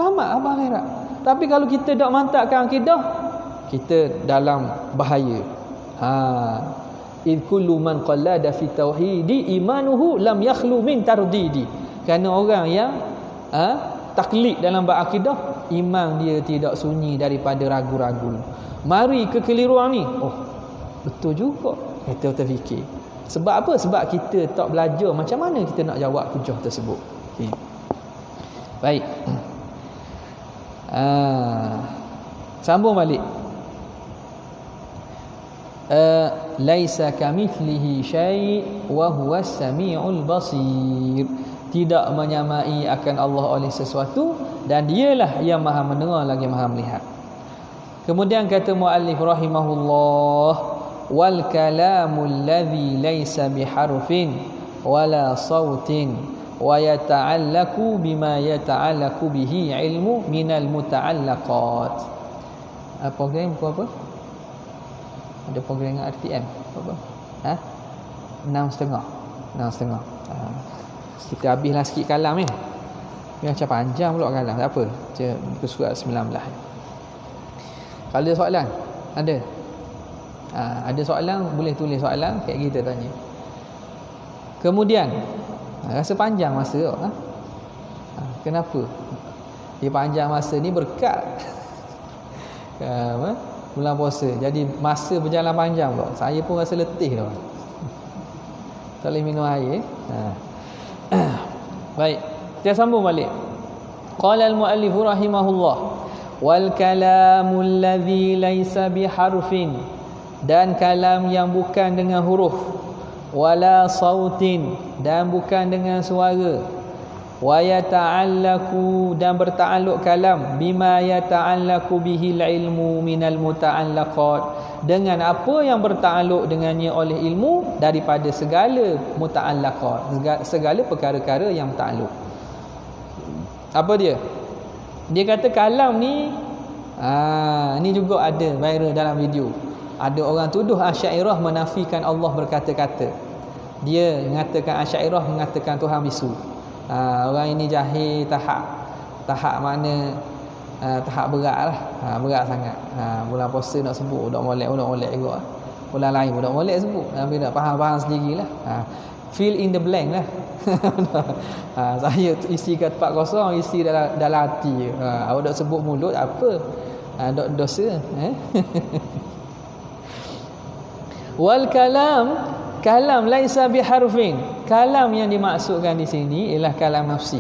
Selamat apa akhirat. Tapi kalau kita tak mantapkan akidah, kita dalam bahaya. In kullu man qallada fi tauhidi imanuhu lam yakhlu min tardidi. Kerana orang yang taklid dalam bab akidah, iman dia tidak sunyi daripada ragu-ragu. Mari kekeliruan ni, betul juga kita terfikir. Sebab apa? Sebab kita tak belajar macam mana kita nak jawab hujah tersebut. Baik. Sambung balik. Laisa kamithlihi syai' wa huwas samiul basir. Tidak menyamai akan Allah oleh sesuatu, dan dialah yang maha mendengar lagi maha melihat. Kemudian kata muallif rahimahullah, wal kalamul ladzi laisa biharfin wala sautin wa yata'allaku bima yata'allaku bihi ilmu minal muta'allaqat. Program apa? Ada program RTM apa? 6.5. Kita habislah sikit kalam ni. Dia macam panjang pula kalam. Tak apa. Muka surat 19. Kalau ada soalan, ada. Ada soalan, boleh tulis soalan kayak kita tanya. Kemudian rasa panjang masa kenapa? Dia panjang masa ni berkat bulan puasa. Jadi masa berjalan panjang pula. Saya pun rasa letih dah. Tak boleh minum air. Baik, kita sambung balik. Qala al-muallif rahimahullah, wal kalamul ladzi laisa biharfin, dan kalam yang bukan dengan huruf, wala sautin, dan bukan dengan suara, wa yata'allaku, dan berta'alluq kalam, bima yata'allaku bihil ilmu minal muta'allaqat, dengan apa yang berta'alluq dengannya oleh ilmu daripada segala muta'allaqat, segala perkara-perkara yang ta'alluq. Apa dia? Dia kata kalam ni, ni juga ada viral dalam video. Ada orang tuduh Asy'ariyah menafikan Allah berkata-kata. Dia mengatakan Asy'ariyah mengatakan Tuhan bisu. Orang ini jahil tahap mana tahap berat lah. Berat sangat. Bulan puasa nak sebut dak molek juga. Bulan lain pun dak molek sebut. Tapi nak faham sendirilah. Fill in the blank lah. Saya isi kat 40, isi dalam hati. Awak dak sebut mulut apa? dosa. Wal kalam laisa biharfin. Kalam yang dimaksudkan di sini ialah kalam nafsi.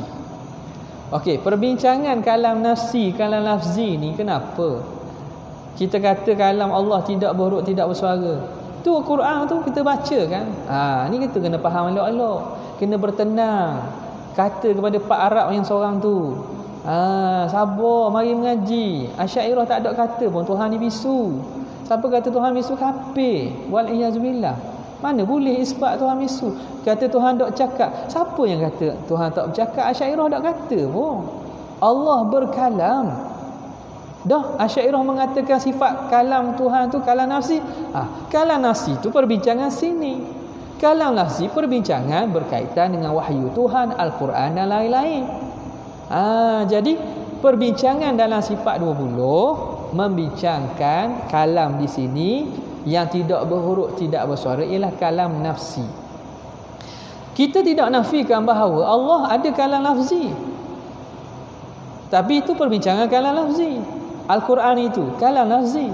Okey, perbincangan kalam nafsi, kalam lafzi ni kenapa kita kata kalam Allah tidak berhuruf, tidak bersuara? Tu Quran tu kita baca kan. Ni kita kena faham elok-elok. Kena bertenang. Kata kepada Pak Arab yang seorang tu, sabar, mari mengaji. Asy'ariyah tak ada kata pun Tuhan ni bisu. Siapa kata Tuhan bisu, kafir. Wal iyazubillah. Mana boleh isbat Tuhan bisu? Kata Tuhan tak cakap. Siapa yang kata Tuhan tak bercakap? Asy'ariyah tak kata pun. Allah berkalam. Dah, Asy'ariyah mengatakan sifat kalam Tuhan tu kalam nafsi. Kalam nafsi tu perbincangan sini. Kalam nafsi perbincangan berkaitan dengan wahyu Tuhan, Al-Quran dan lain-lain. Jadi perbincangan dalam sifat 20 membincangkan kalam di sini yang tidak berhuruf, tidak bersuara ialah kalam nafsi. Kita tidak nafikan bahawa Allah ada kalam lafzi. Tapi itu perbincangan kalam lafzi. Al-Quran itu kalam lafzi.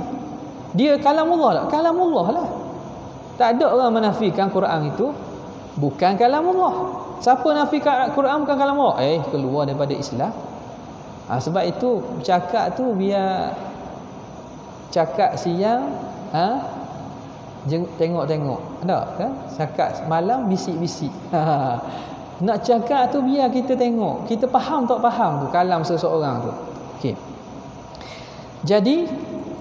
Dia kalamullah tak? Kalamullah lah. Tak ada orang menafikan Quran itu bukan kalamullah. Siapa nafikan Quran bukan kalamullah? Keluar daripada Islam. Sebab itu cakap tu biar cakap siang, tengok-tengok. Ada kan? Cakap malam bisik-bisik. Nak cakap tu biar kita tengok. Kita faham tak faham tu kalam seseorang tu. Okey. Jadi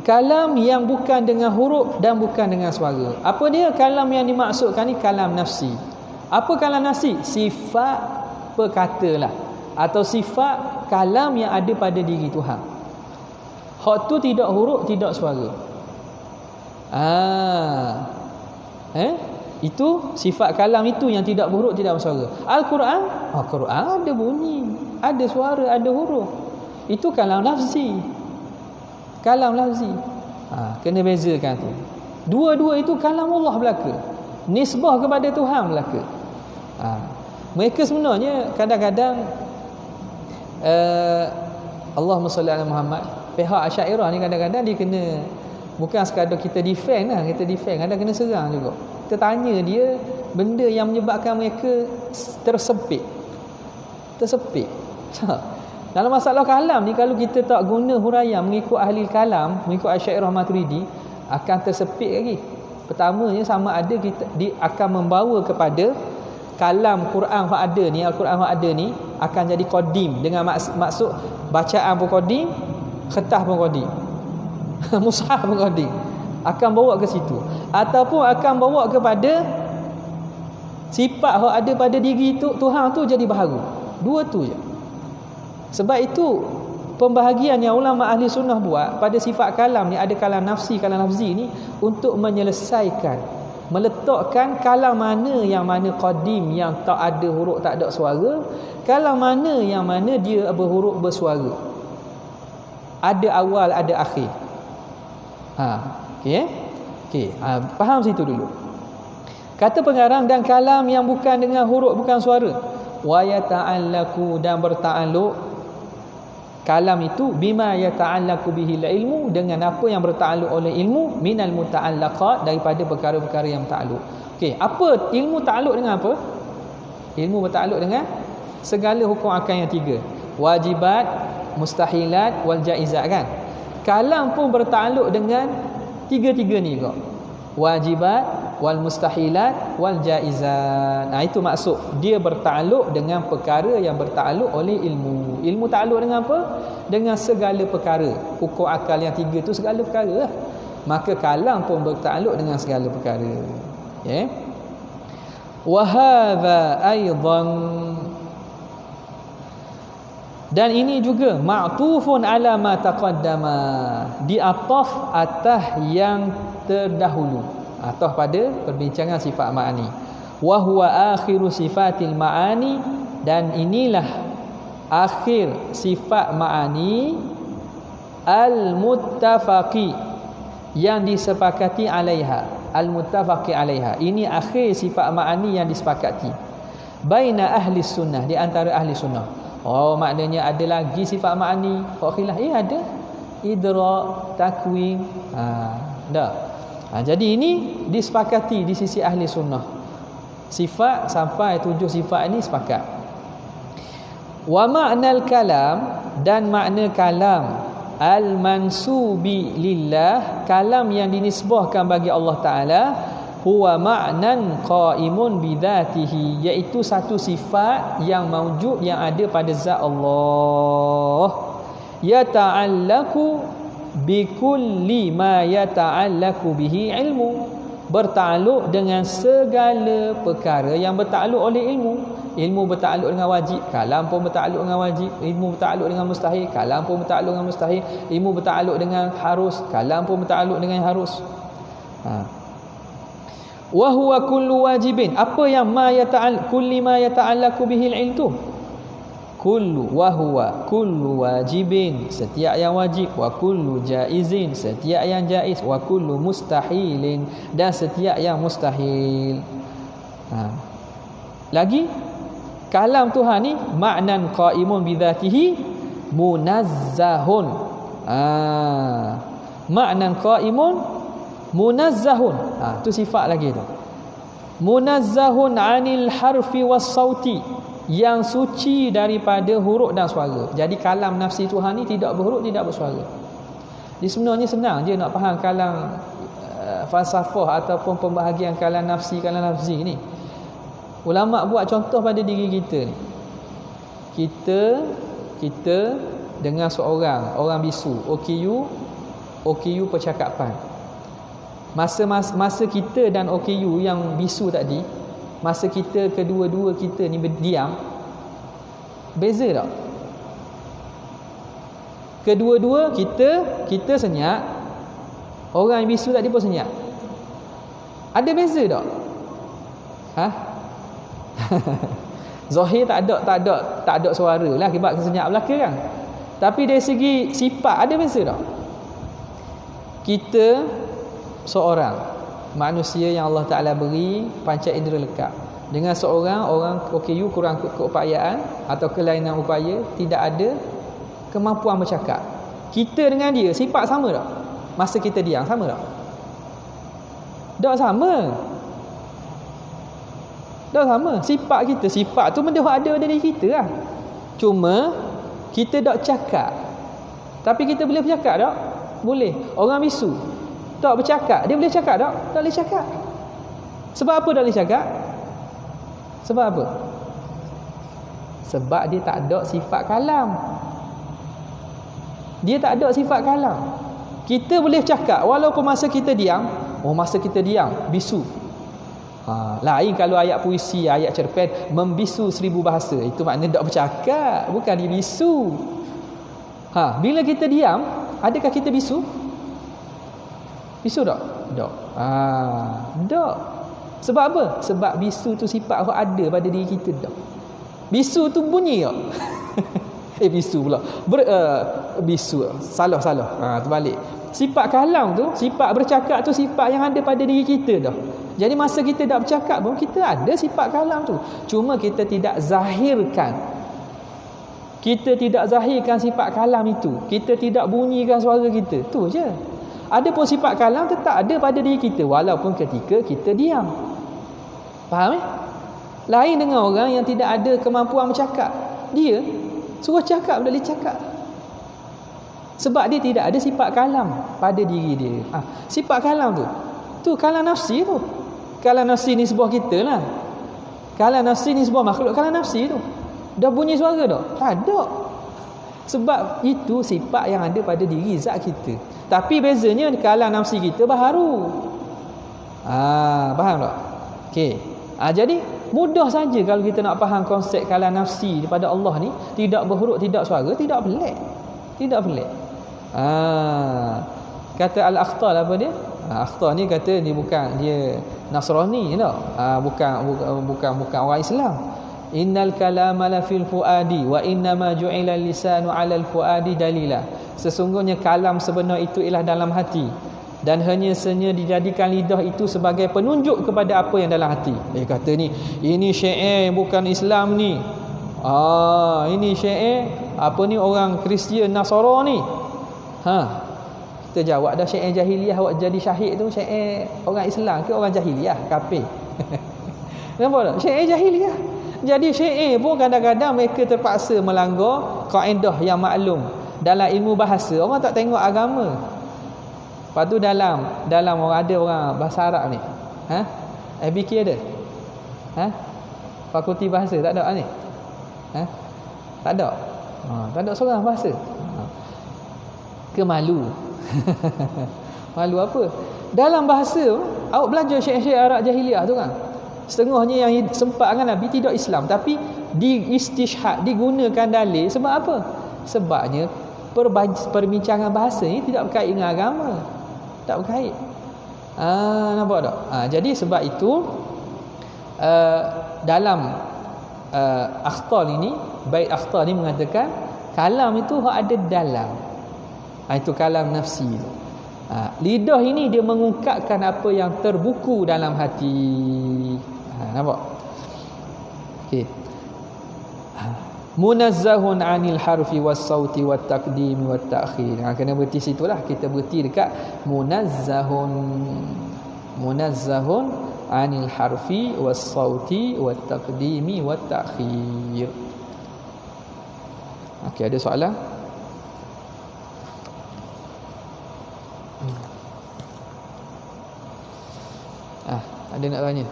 kalam yang bukan dengan huruf dan bukan dengan suara. Apa dia kalam yang dimaksudkan ni? Kalam nafsi. Apa kalam nafsi? Sifat perkata lah, atau sifat kalam yang ada pada diri Tuhan. Hak tu tidak huruf, tidak suara. Itu sifat kalam itu yang tidak berhuruf, tidak bersuara. Al-Quran, Al-Quran ada bunyi, ada suara, ada huruf. Itu kalam lafzi. Kalam lafzi. Kena bezakan tu. Dua-dua itu kalam Allah belaka. Nisbah kepada Tuhan belaka. Mereka sebenarnya kadang-kadang Allahumma salli ala Muhammad, pihak Asy'ariyah ni kadang-kadang dia kena, bukan sekadar kita defend lah, kita defend, kadang kena serang juga. Kita tanya dia benda yang menyebabkan mereka tersepit. Dalam masalah kalam ni, kalau kita tak guna huraian mengikut ahli kalam, mengikut Asy'ariyah Maturidi, akan tersepit lagi. Pertamanya sama ada dia akan membawa kepada kalam Quran yang ada ni, Al-Quran yang ada ni akan jadi qadim, dengan maksud bacaan pun qadim, khetah pun qadim, mushaf pun qadim, akan bawa ke situ. Ataupun akan bawa kepada sifat yang ada pada diri tu Tuhan tu jadi baharu. Dua tu je. Sebab itu pembahagian yang ulama ahli sunnah buat pada sifat kalam ni, ada kalam nafsi, kalam lafzi ni, untuk menyelesaikan, meletakkan kalam mana yang mana qadim, yang tak ada huruf, tak ada suara, kalam mana yang mana dia berhuruf, bersuara, ada awal, ada akhir. Okey, faham situ dulu. Kata pengarang, dan kalam yang bukan dengan huruf, bukan suara, wa yata'allaku, dan berta'alluq kalam itu bima yata'allaku bihi ilmu, dengan apa yang berta'alluq oleh ilmu, minal muta'allaqat, daripada perkara-perkara yang ta'alluq. Okey, apa ilmu ta'alluq dengan apa? Ilmu berta'alluq dengan segala hukum akal yang tiga, wajibat, mustahilat, wal jaizat kan. Kalam pun berta'alluq dengan tiga-tiga ni kok. Wajibat, wal mustahilat, wal jaizat. Itu maksud dia berta'alluq dengan perkara yang berta'alluq oleh ilmu. Ilmu ta'alluq dengan apa? Dengan segala perkara. Hukum akal yang tiga tu segala perkara lah. Maka kalam pun berta'alluq dengan segala perkara. Wa hadza aidan, dan ini juga ma'tufun ala ma taqaddama, diataf atas yang terdahulu, ataf pada perbincangan sifat ma'ani. Wa huwa akhiru sifatil ma'ani, dan inilah akhir sifat ma'ani al-muttafaqi, yang disepakati alaiha, al-muttafaqi alaiha, ini akhir sifat ma'ani yang disepakati baina ahli sunnah, di antara ahli sunnah. Maknanya ada lagi sifat ma'ani. Khilaf ada. idrak, takwin. Dah. Jadi ini disepakati di sisi ahli sunnah. Sifat sampai 7 sifat ini sepakat. Wa ma'nal kalam, dan makna kalam al-mansubi lillah, kalam yang dinisbahkan bagi Allah Ta'ala, huwa ma'nan qaimun bidzatihi, iaitu satu sifat yang mawjud, yang ada pada zat Allah. Yata'allaku bikulli ma yata'allaku bihi ilmu, bertakluk dengan segala perkara yang bertakluk oleh ilmu. Ilmu bertakluk dengan wajib, kalam pun bertakluk dengan wajib. Ilmu bertakluk dengan mustahil, kalam pun bertakluk dengan mustahil. Ilmu bertakluk dengan harus, kalam pun bertakluk dengan harus. Wa huwa kullu wajibin, apa yang kulli ma yata'allaku bihi ilm tu? Kullu, wa huwa kullu wajibin, setiap yang wajib, wa kullu jaizin, setiap yang jaiz, wa kullu mustahilin, dan setiap yang mustahil. Lagi kalam Tuhan ni ma'nan qaimun bidzatihi munazzahun. Ma'nan qaimun munazzahun. Tu sifat lagi tu. Munazzahun 'anil harfi was sauti, yang suci daripada huruf dan suara. Jadi kalam nafsi Tuhan ni tidak berhuruf, tidak bersuara. Jadi sebenarnya senang je nak faham kalam falsafah ataupun pembahagian kalam nafsi ni. Ulama buat contoh pada diri kita ni. Kita dengan seorang orang bisu, OKU percakapan. Masa kita dan OKU yang bisu tadi, masa kita kedua-dua kita ni berdiam, beza tak? Kedua-dua kita senyap, orang yang bisu tadi pun senyap. Ada beza tak? Zahir tak ada suara lah akibat senyap belaka kan. Tapi dari segi sifat ada beza tak? Kita seorang manusia yang Allah Ta'ala beri panca indera lekat, dengan seorang orang OKU kurang keupayaan atau kelainan upaya, tidak ada kemampuan bercakap. Kita dengan dia sifat sama tak? Masa kita diam sama tak? Tak sama. Sifat kita, sifat tu benda ada pada diri kita lah. Cuma kita tak cakap. Tapi kita boleh bercakap tak? Boleh. Orang bisu tak bercakap, dia boleh cakap tak? Tak boleh cakap. Sebab apa tak boleh cakap? Sebab apa? Sebab dia tak ada sifat kalam. Dia tak ada sifat kalam. Kita boleh cakap walaupun masa kita diam. Masa kita diam bisu. Lain kalau ayat puisi, ayat cerpen membisu 1000 bahasa, itu maknanya tak bercakap, bukan dia bisu. Bila kita diam, adakah kita bisu? Bisu tak? Tak. Tak. Sebab apa? Sebab bisu tu sifat yang ada pada diri kita tak. Bisu tu bunyi tak? Bisu pula. Bisu. Salah. Terbalik. Sifat kalam tu, sifat bercakap tu sifat yang ada pada diri kita dah. Jadi masa kita tak bercakap pun kita ada sifat kalam tu. Cuma kita tidak zahirkan. Kita tidak zahirkan sifat kalam itu. Kita tidak bunyikan suara kita. Tu je. Adapun sifat kalam tetap ada pada diri kita walaupun ketika kita diam. Faham Lain dengan orang yang tidak ada kemampuan bercakap. Dia suruh cakap boleh cakap. Sebab dia tidak ada sifat kalam pada diri dia. Sifat kalam tu kalam nafsi tu. Kalam nafsi ni sebuah kita lah. Kalam nafsi ni sebuah makhluk. Kalam nafsi tu dah bunyi suara tak? Tak ada. Sebab itu sifat yang ada pada diri zat kita. Tapi bezanya kalam nafsi kita baharu. Faham tak? Okey. Jadi mudah saja kalau kita nak faham konsep kalam nafsi daripada Allah ni, tidak berhuruf, tidak suara, tidak pelik. Tidak pelik. Kata Al-Akhtar apa dia? Akhtar ni kata dia bukan dia Nasrani tak? Bukan orang Islam. Innal kalama la fil fuadi wa innama ju'ila lisanu 'alal fuadi dalila. Sesungguhnya kalam sebenar itu ialah dalam hati, dan hanya dijadikan lidah itu sebagai penunjuk kepada apa yang dalam hati. Dia kata ni, ini syair bukan Islam ni. Ini syair apa ni orang Kristian Nasara ni. Kita jawab dah, syair jahiliah awak jadi syahid tu syair orang Islam ke orang jahiliah, kafir? Nampak tak? Syair jahiliah. Jadi syair pun kadang-kadang mereka terpaksa melanggar kaedah yang maklum dalam ilmu bahasa. Orang tak tengok agama. Lepas tu dalam orang ada orang bahasa Arab ni. FBK ada? Fakulti bahasa tak ada ni? Tak ada. Tak ada seorang bahasa. Kemalu. Malu apa? Dalam bahasa awak belajar syair-syair Arab jahiliah tu kan. Setengahnya yang sempat dengan Nabi tidak Islam, tapi di istishhad, digunakan dalil. Sebab apa? Sebabnya perbincangan bahasa ni tidak berkait dengan agama. Tak berkait. Nampak tak? Jadi sebab itu dalam akhtar ini, bait akhtar ni mengatakan kalam itu ada dalam. Itu kalam nafsi itu. Lidah ini dia mengungkapkan apa yang terbuku dalam hati. Nampak? Okey. Munazzahun 'anil harfi was sauti wat taqdim wat ta'khir. Kena berhenti situlah. Kita berhenti dekat munazzahun 'anil harfi was sauti wat taqdim wat ta'khir. Okey, ada soalan? Ada nak tanya?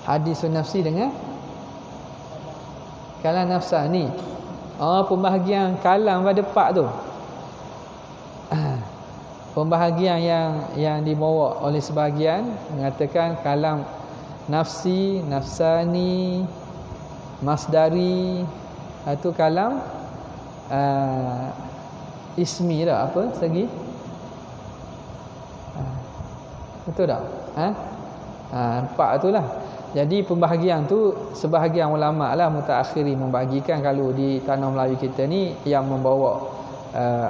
Hadisun nafsi dengan kalam nafsani. Pembahagian kalam pada pak tu. Pembahagian yang dibawa oleh sebahagian mengatakan kalam nafsi, nafsani, masdari, itu kalam ismi dah apa segi? Betul tak? Empat itulah. Jadi pembahagian tu sebahagian ulama lah mutaakhirin membahagikan kalau di tanah Melayu kita ni yang membawa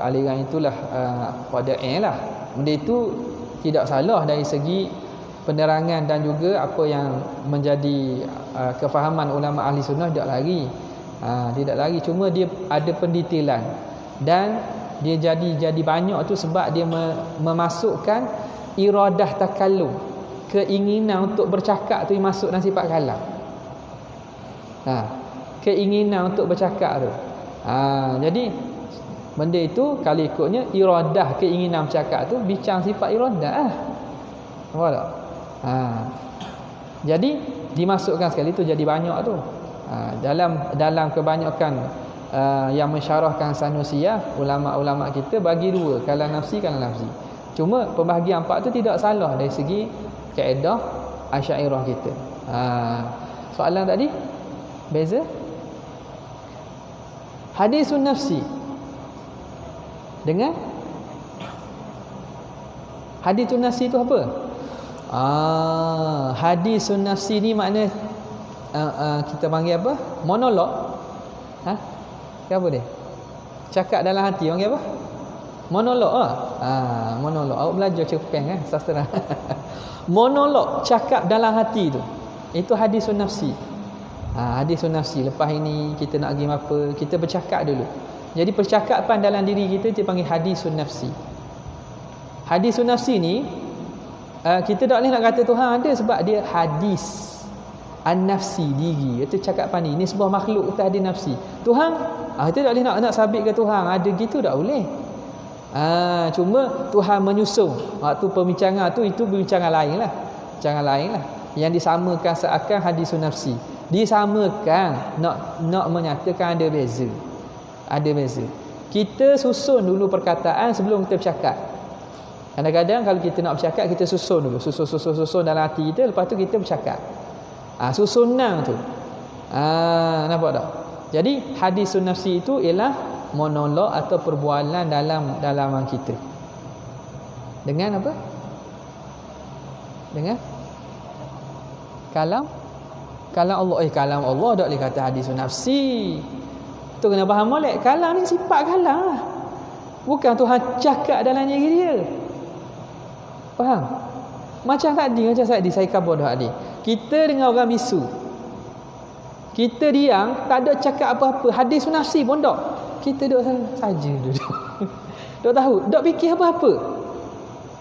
aliran itulah pada lah. Benda itu tidak salah dari segi penerangan dan juga apa yang menjadi kefahaman ulama ahli sunnah tidak lagi cuma dia ada pendetailan dan dia jadi banyak tu sebab dia memasukkan iradah takallum, keinginan untuk bercakap tu masuk dalam sifat kalam. Keinginan untuk bercakap tu. Jadi benda itu kalau ikutnya iradah, keinginan bercakap tu bincang sifat iradah. Nampak tak? Jadi dimasukkan sekali tu jadi banyak tu. Dalam kebanyakan yang mensyarahkan Sanusiyah, ulama-ulama kita bagi dua, kalam nafsi, kalam lafzi. Cuma pembahagian empat tu tidak salah dari segi kaedah Asy'ariyah kita. Soalan tadi beza hadisun nafsi dengan hadisun nafsi itu apa? Hadisun nafsi ni makna kita panggil apa? Monolog. Apa dia? Cakap dalam hati panggil apa? Monolog monolog. Awak belajar cerpen kan, sastra. Monolog, cakap dalam hati tu. Itu hadisun nafsi. Hadisun nafsi. Lepas ini kita nak pergi apa? Kita bercakap dulu. Jadi percakapan dalam diri kita dipanggil hadisun nafsi. Hadisun nafsi ni kita tak boleh nak kata Tuhan ada sebab dia hadis an-nafsi, diri. Itu cakapan ni sebuah makhluk kita ada nafsi. Tuhan kita tak boleh nak sabit ke Tuhan ada gitu, tak boleh. Cuma Tuhan menyusung waktu perbincangan tu, itu perbincangan lain lah. Jangan lain lah yang disamakan seakan hadisun nafsi. Disamakan nak menyatakan ada beza. Ada beza. Kita susun dulu perkataan sebelum kita bercakap. Kadang-kadang kalau kita nak bercakap, kita susun dulu, susun dalam hati kita, lepas tu kita bercakap. Susunan tu. Nampak tak? Jadi hadisun nafsi itu ialah monolog atau perbualan dalam kita. Dengan apa? Dengan kalam Allah. Kalam Allah tak boleh kata hadisun nafsi. Tu kena faham molek. Kalam ni sifat kalam lah. Bukan Tuhan cakap dalam diri dia. Faham? Macam tadi saya kabur dah tadi. Kita dengan orang bisu, kita diam, tak ada cakap apa-apa, hadis nafsi pun tak. Kita duduk saja duduk. Duk tahu, duk fikir apa-apa.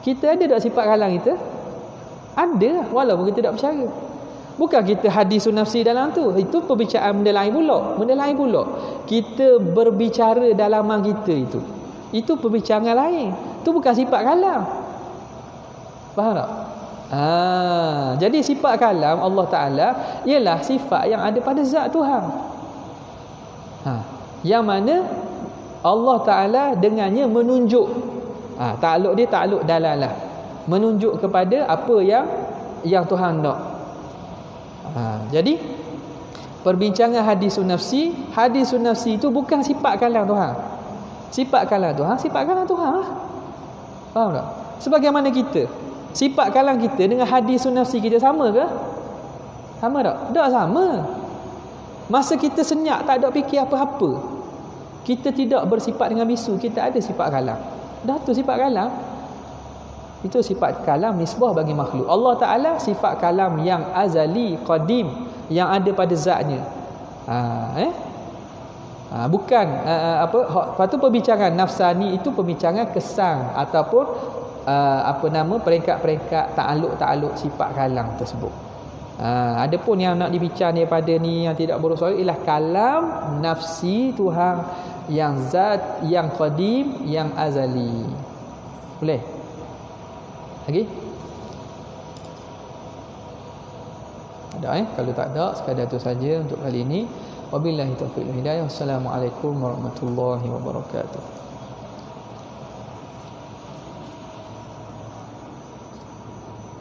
Kita ada tak sifat kalam kita? Ada, walaupun kita tak percaya. Bukan kita hadis nafsi dalam tu. Itu perbicaraan benda lain pula. Benda lain pula. Kita berbicara dalaman kita itu. Itu perbicaraan lain. Itu bukan sifat kalam. Faham tak? Jadi sifat kalam Allah Ta'ala ialah sifat yang ada pada zat Tuhan. Yang mana Allah Ta'ala dengannya menunjuk. Takluk dia takluk dalalah. Menunjuk kepada apa yang Tuhan nak. Jadi perbincangan hadisun nafsi itu bukan sifat kalam Tuhan. Sifat kalam Tuhan lah. Faham tak? Sebagaimana kita, sifat kalam kita dengan hadisun nafsi kita sama ke? Sama tak? Tak sama. Masa kita senyap tak ada fikir apa-apa, kita tidak bersifat dengan bisu, kita ada sifat kalam. Dah tu sifat kalam. Itu sifat kalam nisbah bagi makhluk. Allah Ta'ala sifat kalam yang azali, qadim, yang ada pada zatnya. Bukan lepas tu perbicaraan nafsani itu perbicaraan kesan ataupun peringkat-peringkat ta'aluk sifat kalam tersebut. Adapun yang nak dibincang daripada ni yang tidak berusah ialah kalam nafsi Tuhan yang zat, yang qadim, yang azali. Boleh? Lagi? Ada Kalau tak ada, sekadar itu saja untuk kali ini. Wabillahi taufiq wal hidayah. Wassalamualaikum warahmatullahi wabarakatuh.